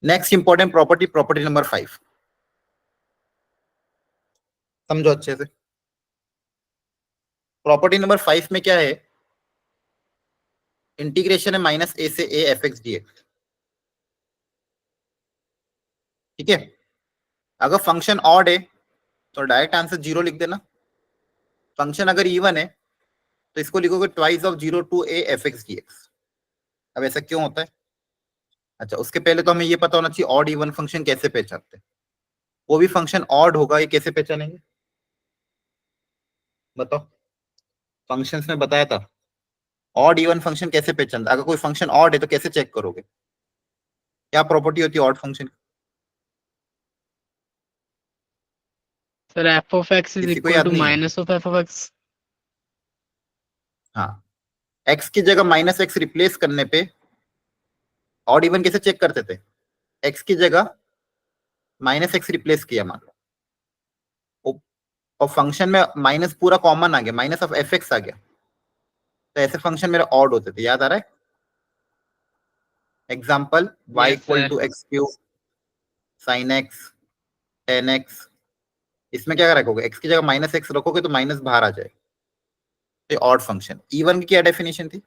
नेक्स्ट इंपॉर्टेंट प्रॉपर्टी नंबर 5, समझो अच्छे से। प्रॉपर्टी नंबर 5 में क्या है, इंटीग्रेशन है -a से a f(x) dx। ठीक है, अगर फंक्शन ऑड है तो डायरेक्ट आंसर 0 लिख देना, फंक्शन अगर इवन है तो इसको लिखोगे twice of 0 to a f(x) dx। अब ऐसा क्यों होता है? अच्छा, उसके पहले तो हमें ये पता होना चाहिए ऑड इवन फंक्शन कैसे पहचानते हैं। वो भी फंक्शन ऑड होगा, ये कैसे पहचानेंगे बताओ? फंक्शंस में बताया था, ऑड इवन फंक्शन कैसे पहचानता, अगर कोई फंक्शन ऑड है तो कैसे चेक करोगे, क्या प्रॉपर्टी होती है odd function? Sir f(x) is किसी को equal याद to नहीं है? minus of f(x). हाँ, x की जगह -x रिप्लेस करने पे ऑड इवन कैसे चेक करते थे, x की जगह -x रिप्लेस किया मान लो, और फंक्शन में माइनस पूरा कॉमन आ गया, माइनस ऑफ f(x) आ गया, तो ऐसे फंक्शन मेरे ऑड होते थे, याद आ रहा है? Example y yes = sir. x³ sin x 10x, इसमें क्या रखोगे, x की जगह -x रखोगे तो माइनस बाहर आ जाएगा, तो ऑड फंक्शन। इवन की क्या डेफिनेशन थी?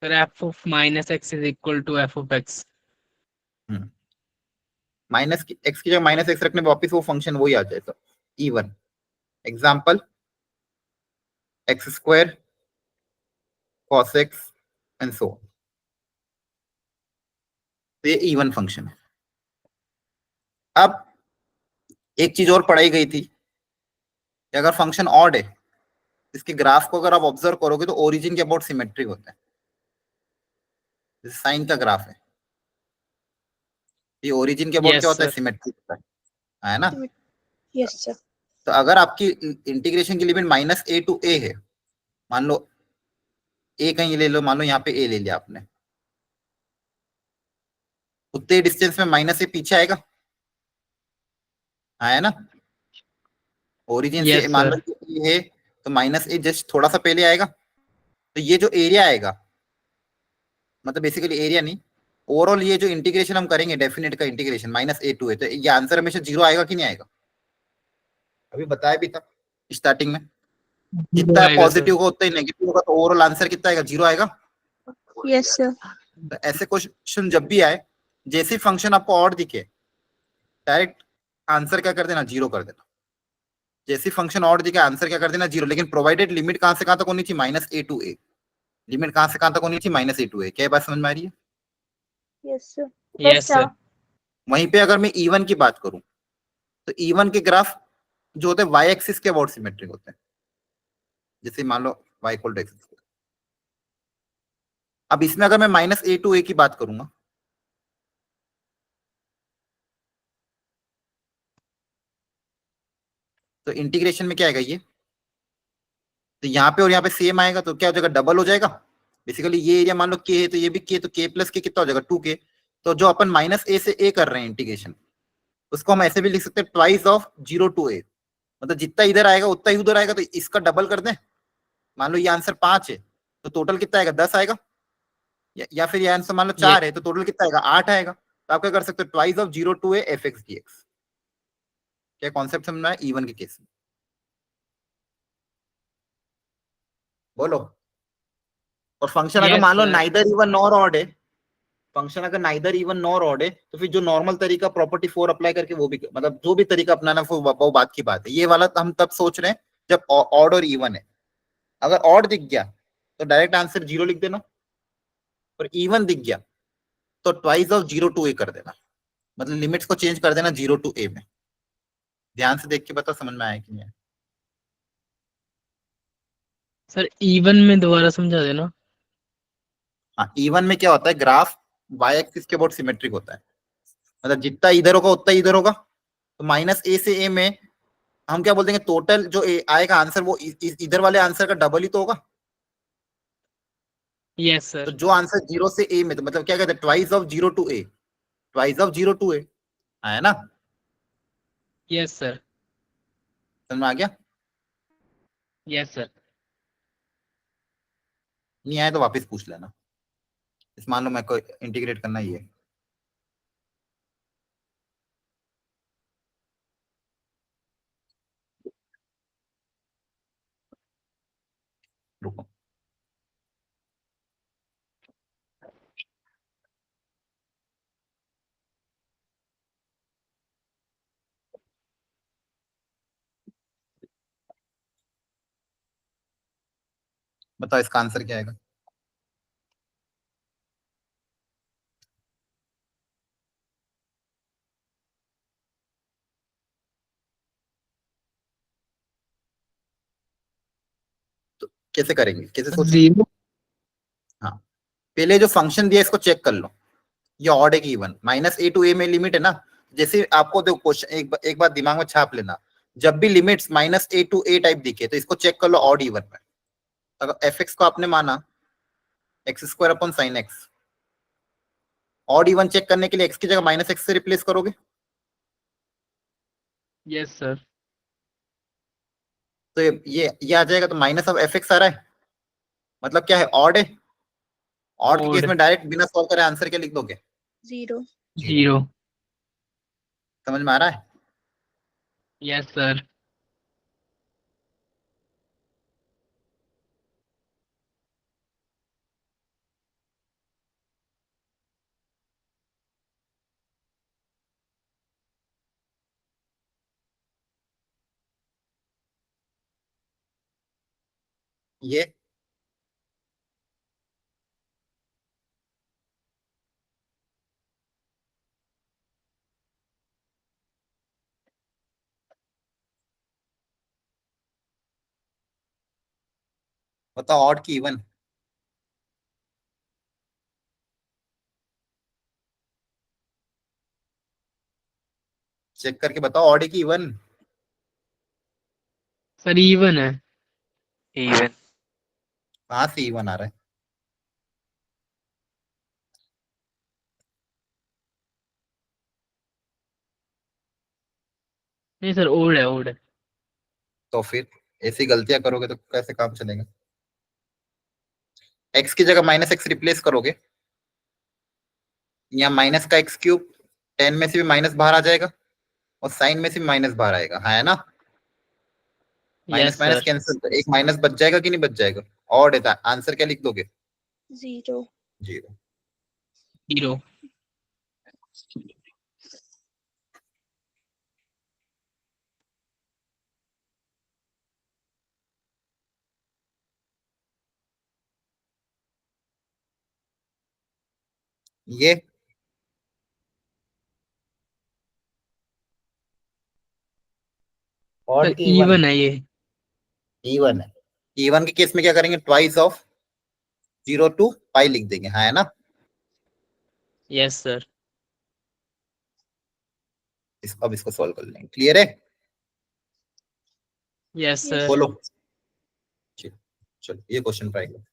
Sir f of -x is equal to f of x। Minus की x की जगह -x रखने पे वापिस वो फंक्शन वही आ जाएगा, even. Example x² cos x and so, तो ये इवन फंक्शन है। अब एक चीज और पढ़ाई गई थी कि अगर फंक्शन ऑड है, इसके ग्राफ को अगर आप ऑब्जर्व करोगे तो ओरिजिन के अबाउट सिमेट्रिक होता है, जैसे साइन का ग्राफ है, ये ओरिजिन के अबाउट क्या यस होता है, सर। सिमेट्रिक होता है ना? Yes, sir. तो अगर आपकी इंटीग्रेशन की लिमिट -a to a है, मान लो a कहीं ले लो, मान लो यहाँ पे a ले लिया आपने, उतने डिस्टेंस में -a पीछे आएगा, आया ना। ओरिजिन से यस मान लो सर। कि a है तो -a जस्ट थोड़ा सा पहले आएगा, तो ये जो एरिया आएगा, मतलब बेसिकली एरिया नहीं, ओवरऑल ये जो इंटीग्रेशन हम करेंगे डेफिनेट का इंटीग्रेशन -a to a, तो ये आंसर हमेशा 0 आएगा कि नहीं आएगा? अभी बताया भी था स्टार्टिंग में, जितना आएगा सर। पॉजिटिव होगा उतना ही नेगेटिव होगा, तो ओवरऑल आंसर कितना आएगा? 0 आएगा। Yes, sir. तो ऐसे क्वेश्चन जब भी आए, जैसे फंक्शन आपको ऑड दिखे, डायरेक्ट आंसर क्या कर देना? 0 कर देना। जैसे फंक्शन ऑड दिखे, आंसर क्या कर देना? 0, लेकिन प्रोवाइडेड लिमिट कहां से कहां तक होनी चाहिए? -a to a। लिमिट कहां से कहां तक होनी चाहिए? -a to a। क्या ये बात समझ में आ रही है? Yes, sir. Yes sir. वहीं पे अगर मैं E1 की बात करूं, तो E1 के ग्राफ जो होते हैं वाई एक्सिस के अबाउट सिमेट्रिक होते हैं, जैसे मान लो y इक्वल टू एक्स। अब इसमें अगर मैं -a to a की बात करूंगा, तो इंटीग्रेशन में क्या आएगा? ये तो यहाँ पे और यहाँ पे सेम आएगा, तो क्या हो जाएगा? डबल हो जाएगा। बेसिकली ये एरिया मान लो k है, तो ये भी k, तो k प्लस के कितना हो जाएगा? 2k। तो जो अपन -a से a कर रहे हैं इंटीग्रेशन, उसको हम ऐसे भी लिख सकते हैं, ट्वाइस ऑफ 0 to a, मतलब जितना इधर आएगा उतना ही उधर आएगा, तो इसका डबल कर दें। मान लो ये आंसर 5 है, तो टोटल कितना आएगा? 10 आएगा। या फिर ये आंसर मान लो 4 है, तो टोटल कितना आएगा? 8 आएगा। तो आप क्या कर सकते हो? Twice of 0 to a fx dx। क्या कॉन्सेप्ट समझ में आया E1 के केस में? बोलो। और फंक्शन अगर यस मान लो sir. Neither even nor odd है, फंक्शन अगर नाइदर इवन नॉर ऑड है, तो फिर जो नॉर्मल तरीका प्रॉपर्टी 4 अप्लाई करके वो भी, मतलब जो भी तरीका अपनाना वो बात की बात है। ये वाला हम तब सोच रहे हैं जब ऑड और इवन है। अगर ऑड दिख गया तो डायरेक्ट आंसर 0 लिख देना, और इवन दिख गया तो ट्वाइस ऑफ 0 to a कर देना, मतलब लिमिट्स को चेंज कर देना 0 to a में। ध्यान से देख के बता समझ में आया कि नहीं आया? सर इवन में दोबारा समझा देना। हाँ, इवन में क्या होता है? ग्राफ वाई एक्सिस के अबाउट सिमेट्रिक होता है, मतलब जितना इधर होगा उतना इधर होगा। तो -a से a में हम क्या बोल देंगे? टोटल जो आएगा आंसर वो इधर वाले आंसर का डबल ही तो होगा। यस तो सर। जो आंसर 0 से a में, तो मतलब क्या कहते हैं? Twice of 0 to a, twice of 0 to a, आया ना? Yes sir. समझ में आ गया? Yes sir. नहीं आया तो वापस पूछ लेना। इस मान लो मैं को इंटीग्रेट करना ही है। रुको। बताओ इसका आंसर क्या आएगा? तो कैसे करेंगे? कैसे सोचेंगे? 0। हाँ, पहले जो फंक्शन दिया इसको चेक कर लो, ये ऑड है कि इवन? -a to a में लिमिट है ना। जैसे आपको देखो क्वेश्चन, एक बात दिमाग में छाप लेना, जब भी limits -a to a type दिखे तो इसको चेक कर लो ऑड इवन में। अगर fx को आपने माना x² / sin x, odd even check करने के लिए x की जगह -x से रिप्लेस करोगे, यस सर। तो ये आ जाएगा। तो माइनस ऑफ fx आ रहा है, मतलब क्या है? ऑड है। ऑड के केस ओड। में डायरेक्ट बिना सॉल्व करे आंसर क्या लिख दोगे? 0. 0। समझ में आ रहा है? Yes sir. ये बताओ ऑड की इवन? चेक करके बताओ ऑड है कि इवन? सर इवन है। इवन। कहाँ से इवन आ रहा है? नहीं सर ओड है ओड है। तो फिर ऐसी गलतियां करोगे तो कैसे काम चलेगा? एक्स की जगह माइनस एक्स रिप्लेस करोगे, या माइनस का एक्स क्यूब, 10 में से भी माइनस बाहर आ जाएगा और साइन में से भी माइनस बाहर आएगा, है ना? Minus yes minus sir. Cancel, तो एक माइनस बच जाएगा कि नहीं बच जाएगा? और आंसर क्या लिख दोगे? 0. 0। 0। ये ऑड सर की इवन? इवन है ये। इवन है। इवन के केस में क्या करेंगे? ट्वाइस ऑफ 0 to पाई लिख देंगे, है ना? Yes sir. अब इसको सॉल्व कर लेंगे। क्लियर है? Yes Yes. सर। बोलो। चलो ये क्वेश्चन ट्राई करो।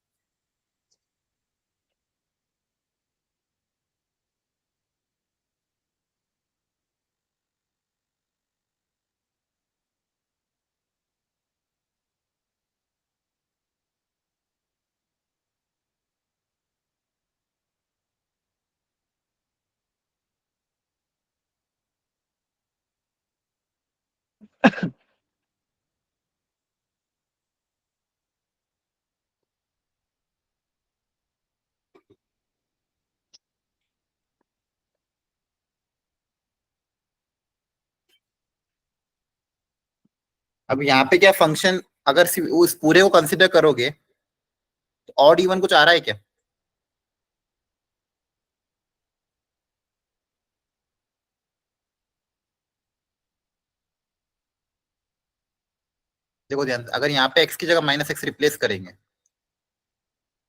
अब यहाँ पे क्या फंक्शन, अगर उस पूरे को कंसिडर करोगे तो ऑड इवन कुछ आ रहा है क्या? देखो ध्यान, अगर यहाँ पे x की जगह माइनस एक्स रिप्लेस करेंगे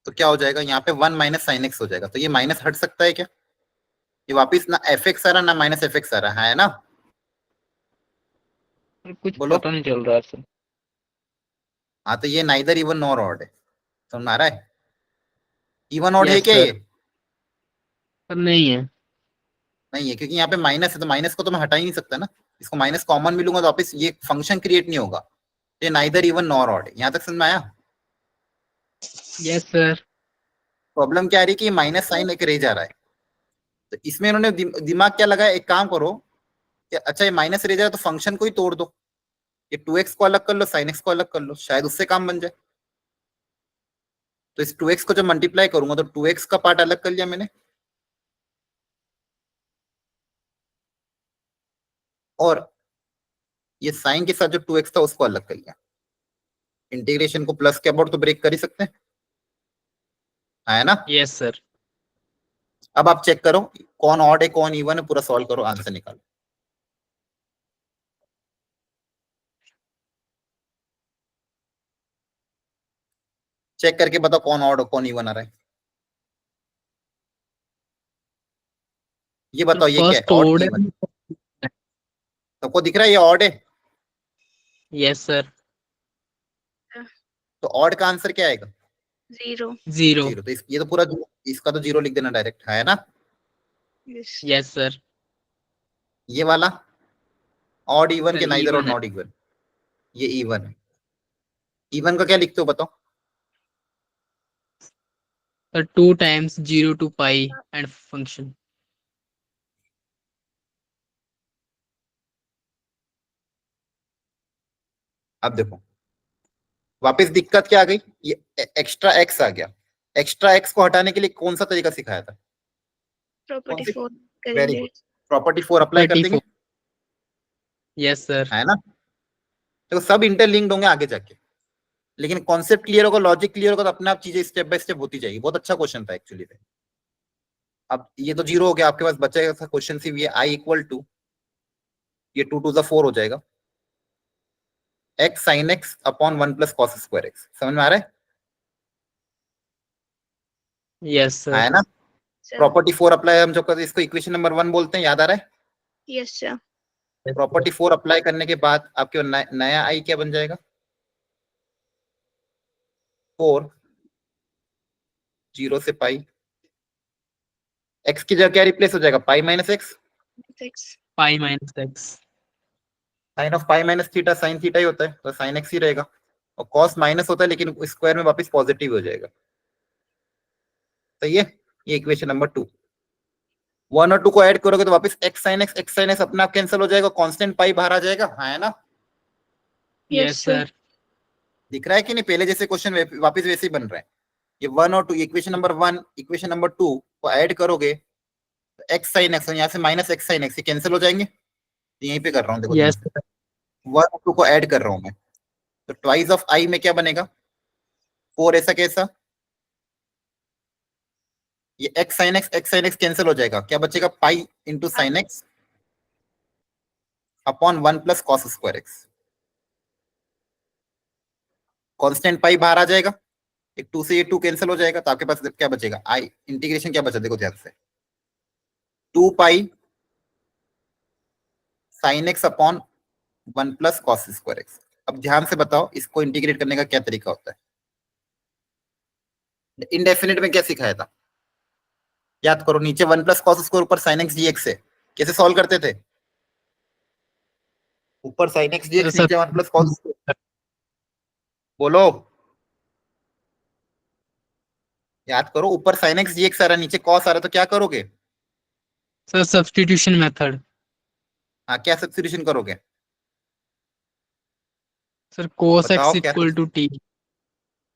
तो क्या हो जाएगा? यहाँ पे 1 माइनस साइन एक्स हो जाएगा। तो ये माइनस हट सकता है क्या? ये वापिस ना एफ एक्स आ रहा ना माइनस एफ एक्स आ रहा है ना? कुछ बोलो। पता नहीं चल रहा है सर। हाँ, तो ये नाइदर इवन नॉर ऑड है। समझ में आ रहा है? इवन ऑड है Yes, क्या sir. ये? सर नहीं है। नहीं है, क्योंकि यहाँ पे माइनस है तो माइनस को तो मैं हटा ही नहीं सकता ना। इसको माइनस कॉमन मिलूंगा तो वापिस ये फंक्शन क्रिएट नहीं होगा। ये नाइदर इवन नॉर ऑड है। यहाँ तक समझ में आया? Yes sir. प्रॉब्लम क्या आ रही है कि माइनस साइन एक रह जा रहा है, तो इसमें इन्होंने दिमाग क्या लगाया, एक काम करो कि अच्छा ये माइनस रह जा रहा है तो फंक्शन को ही तोड़ दो, ये 2x को अलग कर लो, sin x को अलग कर लो, शायद उससे काम बन जाए। तो इस 2x को जब मल्टीप्लाई करूंगा तो 2x का पार्ट अलग कर लिया मैंने, और ये साइन के साथ जो 2x था उसको अलग कर लिया। इंटीग्रेशन को प्लस के अबाउट तो ब्रेक कर ही सकते हैं, है ना? Yes sir. अब आप चेक करो कौन ऑड है कौन इवन है, पूरा सॉल्व करो, आंसर निकालो। चेक करके बताओ कौन ऑड और कौन इवन आ रहा है। ये बताओ ये क्या है, फर्स्ट ऑड ओड की है। इवन? सबको दिख रहा है ये ऑड है? Yes sir. तो ऑड का आंसर क्या आएगा? 0. 0। 0। तो ये तो पूरा इसका तो 0 लिख देना डायरेक्ट, है ना? Yes. Yes sir. ये वाला ऑड इवन सर के नाइदर और even है। Not even? ये इवन है। इवन का क्या लिखते हो बताओ? Sir 2 times 0 to pi and function। अब देखो वापस दिक्कत क्या आ गई, ये एक्स्ट्रा एक्स आ गया। एक्स्ट्रा एक्स को हटाने के लिए कौन सा तरीका सिखाया था? Property सी? 4 वेरी करेंगे. गुड, प्रॉपर्टी 4 अप्लाई कर देंगे, 34। Yes sir. है ना? तो सब इंटरलिंक्ड होंगे आगे जाके, लेकिन कॉन्सेप्ट क्लियर होगा, लॉजिक क्लियर होगा तो अपने आप चीजें स्टेप बाय स्टेप होती जाएगी। बहुत अच्छा क्वेश्चन था एक्चुअली। अब ये तो 0 हो गया, आपके पास बचेगा क्वेश्चन सिर्फ ये i इक्वल टू, ये 2 to the 4 हो जाएगा, x sin x upon 1 plus cos square x। समझ में आ रहा है? Yes sir. है ना? Sir. प्रॉपर्टी 4 अप्लाई हम जो करते हैं इसको इक्वेशन नंबर 1 बोलते हैं, याद आ रहा है? Yes, sir. प्रॉपर्टी 4 अप्लाई करने के बाद आपके नया आई क्या बन जाएगा? 4 0 से पाई, x की जगह क्या रिप्लेस हो जाएगा, pi minus x, X. Pi minus x. Sine of pi minus theta sine theta ही होता है, तो साइन एक्स ही रहेगा, और कॉस माइनस होता है लेकिन स्क्वायर में वापस पॉजिटिव हो जाएगा। तो ये इक्वेशन नंबर 2। 1 और 2 को ऐड करोगे तो वापस एक्स साइन एक्स अपने आप कैंसिल हो जाएगा, कांस्टेंट पाई बाहर आ जाएगा, हाँ है ना? Yes sir. दिख रहा है कि नहीं, पहले जैसे क्वेश्चन वापस वैसे ही बन रहा है। ये 1 और 2, इक्वेशन नंबर 1 इक्वेशन नंबर 2 को ऐड करोगे तो एक्स साइन एक्स, यहाँ से minus x sine x cancel हो जाएंगे। तो यहीं पे कर रहा हूँ, देखो यस 1 और 2 को ऐड कर रहा हूँ मैं, तो ट्वाइस ऑफ आई में क्या बनेगा, 4, ऐसा कैसा, ये एक्स साइन एक्स कैंसिल हो जाएगा, क्या बचेगा, pi into sine x upon 1 plus cos square x. Constant pi बाहर आ जाएगा, एक 2 से ये 2 कैंसिल हो जाएगा, तो आपके पास क्या बचेगा, आई इंटीग्रेशन क्या बचा, देखो ध्यान से, 2 pi sine x upon 1 plus cos square x. अब ध्यान से बताओ इसको इंटीग्रेट करने का क्या तरीका होता है। इंडेफिनिट में क्या सिखाया था, याद करो, नीचे 1 प्लस कॉस स्क्वायर, ऊपर साइन एक्स डीएक्स है, कैसे सॉल्व करते थे, ऊपर साइन एक्स डीएक्स नीचे 1 प्लस कॉस, बोलो, याद करो, ऊपर साइन एक्स डीएक्स आ रहा है, नीचे कॉस आ रहा है, तो क्या करोगे, सर सब्स्टिट्यूशन मेथड। हाँ क्या सब्स्टिट्यूशन करोगे, सर cos बताओ x क्या इक्वल टू t।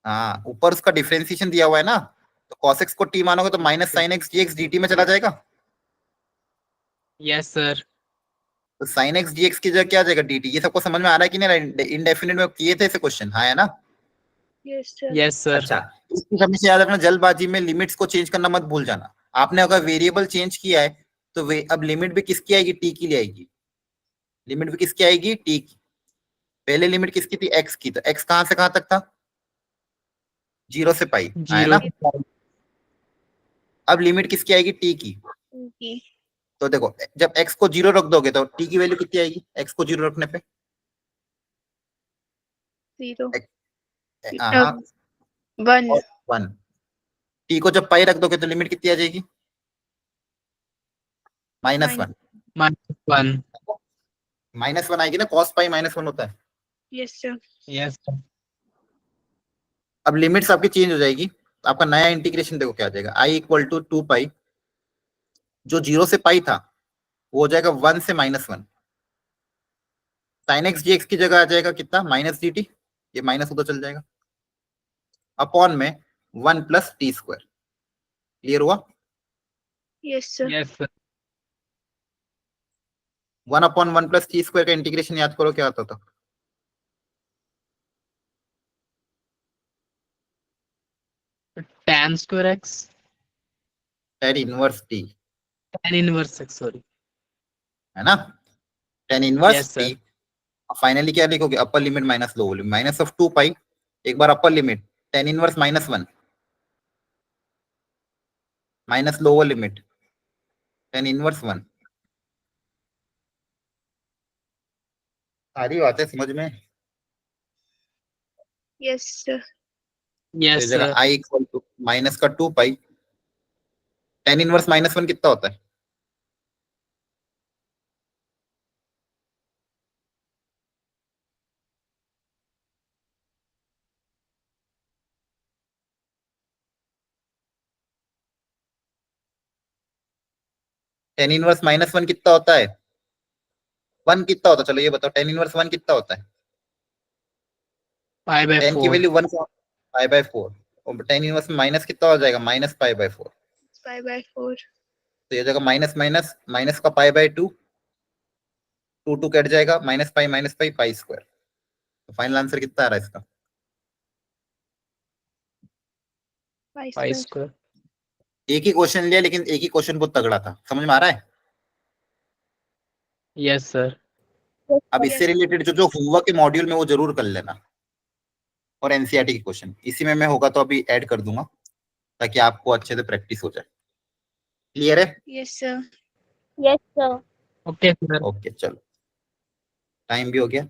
हाँ ऊपर उसका डिफरेंशिएशन दिया हुआ है ना, तो cos x को t मानोगे तो minus sine x dx dt में चला जाएगा, यस सर। तो साइन एक्स डीएक्स की जगह क्या आ जाएगा dt। ये सबको समझ में आ रहा है कि नहीं, इंडेफिनिट में किए थे ऐसे क्वेश्चन, हाँ है ना? Yes, sir. Yes sir. अच्छा, इसकी हमेशा याद रखना, जल्दबाजी में लिमिट्स को चेंज करना मत भूल जाना। आपने अगर वेरिएबल चेंज किया है तो अब लिमिट भी किसकी आएगी, टी की ले आएगी, लिमिट भी किसकी आएगी, टी की। पहले लिमिट किसकी थी, एक्स की, तो एक्स कहां से कहां तक था, 0 से पाई, है ना? 0 अब लिमिट किसकी आएगी, टी की। Okay. तो देखो जब x को 0 रख दोगे तो t की वैल्यू कितनी आएगी, x को 0 रखने पे, 0. हाँ 1. 1, t को जब पाई रख दोगे तो लिमिट कितनी आ जाएगी, -1, -1। -1 आएगी ना, cos पाई -1 होता है। Yes, sir. Yes sir. अब लिमिट्स आपकी चेंज हो जाएगी, तो आपका नया इंटीग्रेशन देखो क्या आ जाएगा, i इक्वल टू 2 पाई, जो 0 से पाई था वो हो जाएगा 1 से -1, साइन एक्स डीएक्स की जगह आ जाएगा कितना, माइनस dt, ये माइनस उधर चल जाएगा, अपॉन में 1 प्लस टी स्क्वायर। क्लियर हुआ? Yes, sir. Yes sir. 1 अपॉन 1 प्लस टी स्क्वायर का इंटीग्रेशन याद करो क्या आता था, tan square x, tan inverse T, tan inverse x, sorry. है ना, tan inverse Yes, sir. T. Finally क्या लिखोगे, upper limit minus lower limit, minus of 2 pi, एक बार upper limit tan inverse -1 minus lower limit tan inverse 1। सारी बातें समझ में? Yes, sir. तो यस इस सर। जगह i इक्वल टू माइनस का 2 पाई, tan इनवर्स -1 कितना होता है, tan इनवर्स -1 कितना होता है, 1 कितना होता है, चलो ये बताओ, tan इनवर्स 1 कितना होता है, tan की 5/4। वैल्यू 1 π/4, और tan इनवर्स में माइनस कितना हो जाएगा, -π/4, 5/4. तो ये जगह माइनस माइनस माइनस का π/2, 2 कट जाएगा, -π पाई स्क्वायर। तो फाइनल आंसर कितना आ रहा है इसका, 5 पाई square. स्क्वायर। एक ही क्वेश्चन लिया लेकिन एक ही क्वेश्चन बहुत तगड़ा था, समझ में आ रहा है? Yes sir. अब इससे रिलेटेड जो होमवर्क के मॉड्यूल में वो जरूर कर लेना, और एनसीईआरटी के क्वेश्चन इसी में मैं होगा तो अभी ऐड कर दूंगा ताकि आपको अच्छे से प्रैक्टिस हो जाए। क्लियर है? Yes, sir. Yes, sir. Okay sir. Okay चलो, टाइम भी हो गया,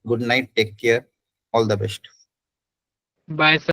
good night, take care, all the best. Bye sir.